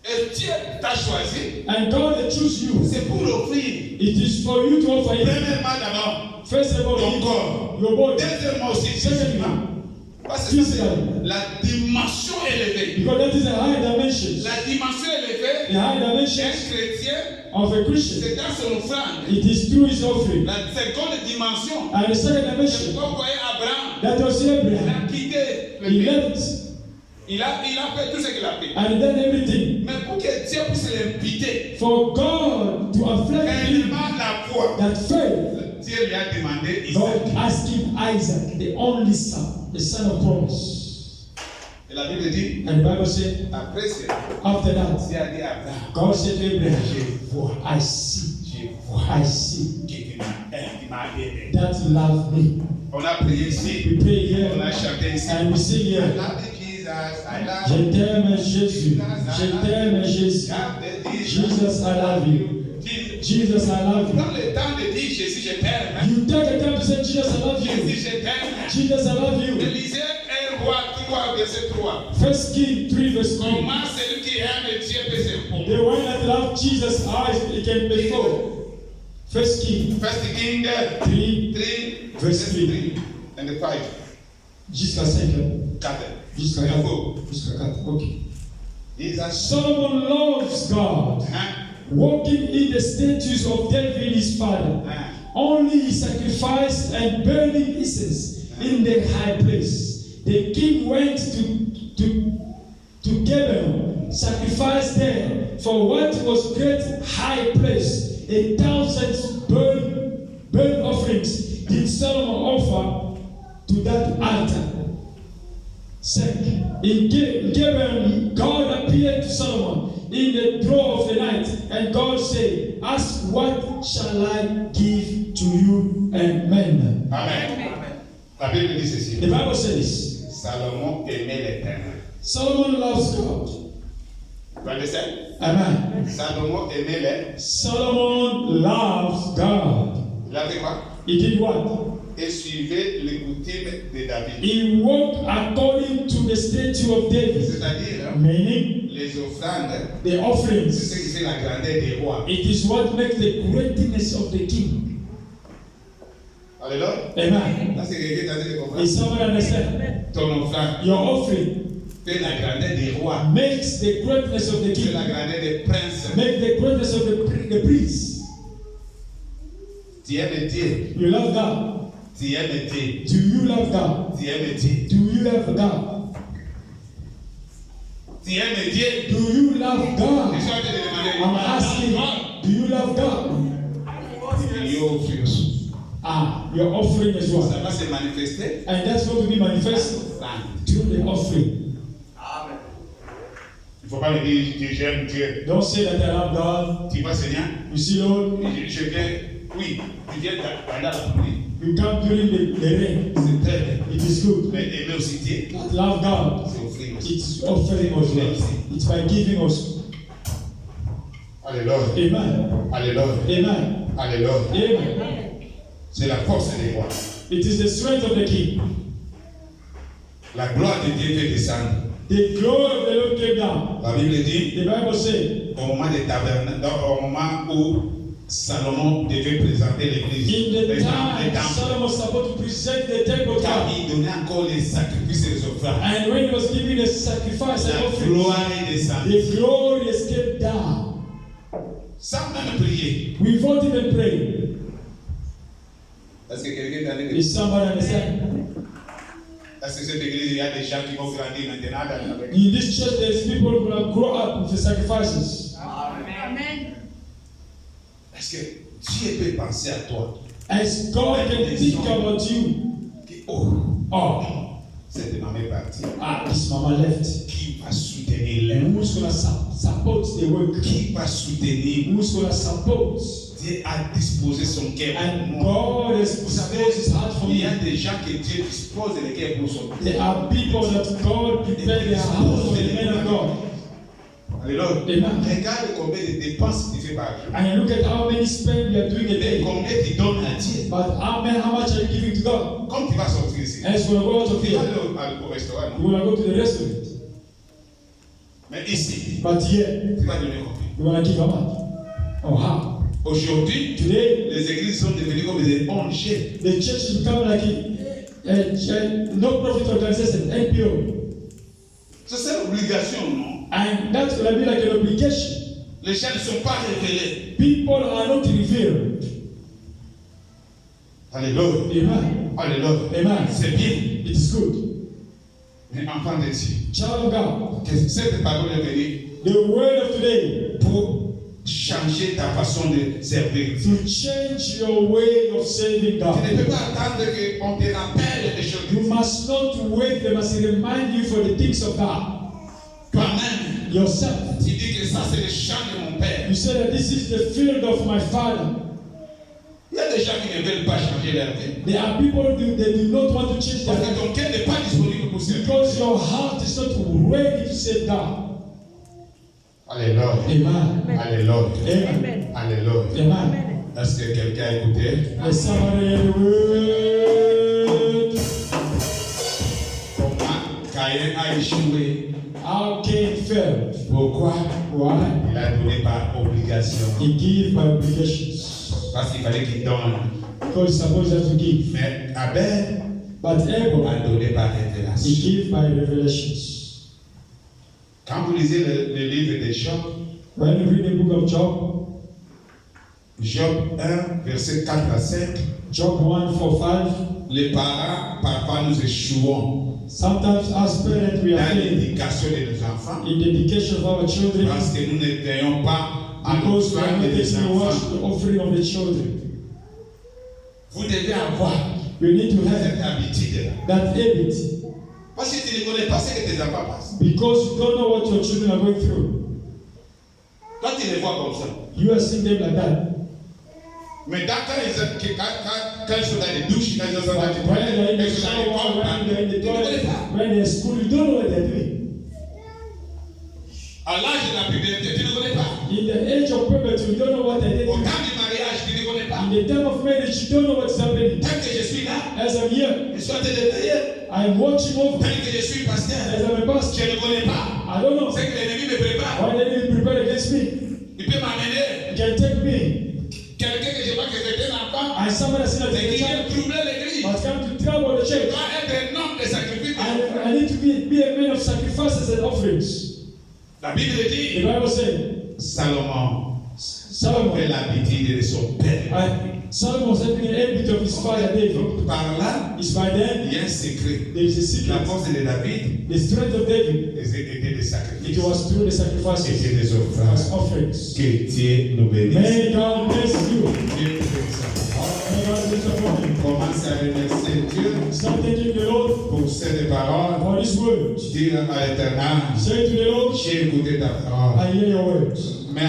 Et Dieu t'a choisi. And God will choose you. C'est pour l'offrir. It is for you to offer Him. Premièrement d'abord. First of all, Ton corps. your body. Deuxièmement aussi. Secondly, Parce que c'est la dimension élevée. because that is a high dimension. La dimension élevée The high d'un dimension chrétien, of a Christian. c'est dans son offrande. It is through his offering. La seconde dimension, And the second c'est dimension, pourquoi vous voyez Abraham, that was il Abraham. a quitté le He pays. left Il a fait tout ce qu'il a fait. and he done everything Mais pour que Dieu puisse l'imputer, for God to afflict him réellement la foi, that faith. Dieu lui a demandé God Isaac. asked him Isaac, the only son, the son of promise. Et la Bible dit, And the Bible said, après cela, after that, Dieu a dit à Abraham, God said to Abraham, je vois, I see, je vois I see que tu m'as aimé. that you love me. On a prié ici, We pray on a here chanté ici. and we sing I here. love Jesus, I love Je t'aime Jésus, je t'aime Jésus. Jesus, I love you. Jesus, I love you. Prends le temps de dire Jésus, je t'aime. You take the time to say, Jesus, I love Jésus, you. je t'aime. Jesus, I love you. Lisez 1 roi 3, verset 3. First King 3, verse 3. Comment celui qui aime Dieu peut se The répondre? one that loves Jesus, he can be full. First King First King 3, 3, verse 3. and 5. Jusqu'à 5. 4. Jusqu'à 4. Jusqu'à 4. Ok. Jesus. Solomon loves God, walking in the statutes of David his father. Only he sacrificed and burning incense in the high place. The king went to Gibeon, sacrificed there for what was great high place. 1,000 burnt offerings did Solomon offer to that altar. Second, in Gibeon, God appeared to Solomon in the throe of the night, and God said, "Ask what shall I give to you?" Amen. Amen. La Bible dit ceci. The Bible says, Salomon aimait l'Éternel. Solomon loves God. Vous connaissez? Amen. Salomon aimait les. Solomon loves God. Il a fait quoi? He did what? Et suivait les coutumes de David. He walked according to the statute of David. C'est-à-dire, Meaning, les offrandes, the c'est offerings. ce qui fait la grandeur des rois. It is what makes the greatness of the king. Alléluia. Amen. Là, c'est quelqu'un qui a dit de comprendre. Is someone understand? Ton offrande Your offering fait la grandeur des rois. makes the greatness of the C'est king. la grandeur des princes. Make the greatness of the priest. Tu aimes Dieu. You love God. Tu aimes Dieu. Do you love God? Tu aimes Dieu. Do you love God? Tu aimes Dieu. Do you love Je God? suis en train de demander. I'm asking, do you love God? Your offering. Ah, your offering is Ça what? va se manifester. And that's going to be manifested through the offering. Amen. Il ne faut pas me dire que j'aime Dieu. Don't say that I love God. Tu vois, Seigneur, You see, Lord, je viens, oui, tu viens pendant la pluie. you come during the rain. C'est très bien. It is good. Mais aimer aussi Dieu, But love God. c'est offrir aussi. It's offering us well. It's by giving us. Alléluia. Amen. Alléluia. Amen. Alléluia. Amen. C'est la force des rois. It is the strength of the king. La gloire de Dieu fait descendre. The glory of the Lord came down. La Bible dit, The Bible says, au moment des tabernes, au moment où Salomon devait présenter l'église, in the les time temples, Solomon was supposed to present the temple to car God, il donnait encore les sacrifices et les offrandes. and when he was giving the sacrifice and La offering, gloire est descendue. the glory escaped down. Sans même prier. Without even praying. Est-ce que quelqu'un t'a dit Is somebody understand? est-ce que cette église, il y a des gens qui vont grandir maintenant avec In this church, there's people who will grow up with the sacrifices. Amen. Est-ce que Dieu peut penser à toi? As God can think about you. Oh, Oh, cette maman est partie. this mama left. Qui va soutenir l'un? Who's gonna support the work? Qui va soutenir? Who's gonna support? Dieu a disposé son cœur pour And moi. God has Vous savez, disposed His heart for il y a me. des gens que Dieu dispose le cœur pour son There cœur. are people that God prepared their heart for the men of God. Alléluia. Amen. Regarde combien de dépenses tu fais par jour. And you look at how many spend you are doing a Et day. combien tu donnes à Dieu. But how much are you giving to God? Comme tu vas sortir ici, And it's gonna go out of tu vas here. aller au restaurant. You wanna go to the restaurant. Mais ici, But here, tu vas donner combien? you wanna give how much? Or how? Aujourd'hui, Today, les églises sont devenues comme des ONG. the church has become like a no-profit organization, NPO. C'est ça l'obligation, non? And that's gonna be like an obligation. Les gens ne sont pas révélés. People are not revealed. Alléluia. Amen. Alléluia. Amen. C'est bien. It is good. Mais enfant de Dieu, Child of God, que cette parole est venue the word of today pour changer ta façon de servir. to change your way of serving Tu God. ne peux pas attendre qu'on te rappelle des choses. You must not wait, they must remind you for the things of God. Toi-même, Yourself. tu dis que ça c'est le champ de mon père. You say that this is the field of my father. Il y a des gens qui ne veulent pas changer leur vie. There are people that do not want to change their Parce que life ton cœur n'est pas disponible pour servir. because your heart is not ready to serve God. Alléluia. Amen. Alléluia. Amen. Alléluia. Amen. Est-ce que quelqu'un a écouté? Let somebody hear the word. Comment Caïn a échoué? How Cain fell. Pourquoi? Why? Il a donné par obligation. He gave by obligations. Parce qu'il fallait qu'il donne. Because he's supposed to give. Mais Abel But Abel, a donné par he révélation. gave by revelations. Quand vous lisez le livre de Job, When you read the book of Job, Job 1, verset 4 à 5, Job 1, 4, 5, les parents, parfois nous échouons sometimes as parents we are dans failing l'éducation de nos enfants in the education of our children parce que nous ne veillons pas à nos because we are soins not des taking watch enfants. the offering of the children. Vous devez avoir You need to cette have habitude-là. that habit Parce que tu ne connais pas ce que tes enfants passent. because you don't know what your children are going through. Toi, tu les vois comme ça. You are seeing them like that. Mais quand ils sont dans les douches, quand ils sont dans But les when they're in toilettes, the quand ils sont dans les shower, pommes, when they're in the tu ne connais toilet, pas. when they're in school, you don't know what they're doing. À l'âge de la puberté, tu ne connais pas. In the age of puberty, you don't know what I did. Au temps du mariage, tu ne connais pas. In the time of marriage, you don't know what's happening. Tant que je suis là, As I'm here, je suis en train de veiller. I'm watching over. Tant que je suis pasteur, As I'm a pastor, je ne connais pas. I don't know. C'est que l'ennemi me prépare. Why did you prepare against me? Il peut m'amener. You can take me. Quelqu'un que je vois que c'est un enfant, I someone has seen a mais qui vient child, troubler l'église. but come to trouble the Je church. dois être un homme de sacrifice. I need to be a man of sacrifices and offerings. La Bible The dit, Bible said, Salomon Solomon, avait l'habitude de son père. Solomon was having an habit of his father David. Par là, It's by then il y a un secret. there is a La secret. force de David The strength of David, était des it sacrifices, was through the sacrifices c'était des as offrandes. offerings. Que Dieu nous bénisse. May God bless you. Dieu te bénisse. May God bless you. Commence à remercier Dieu Start thanking the Lord pour ces paroles. for His word. Dire à l'Éternel, Say to the Lord, j'ai écouté ta parole. I hear your words. Mais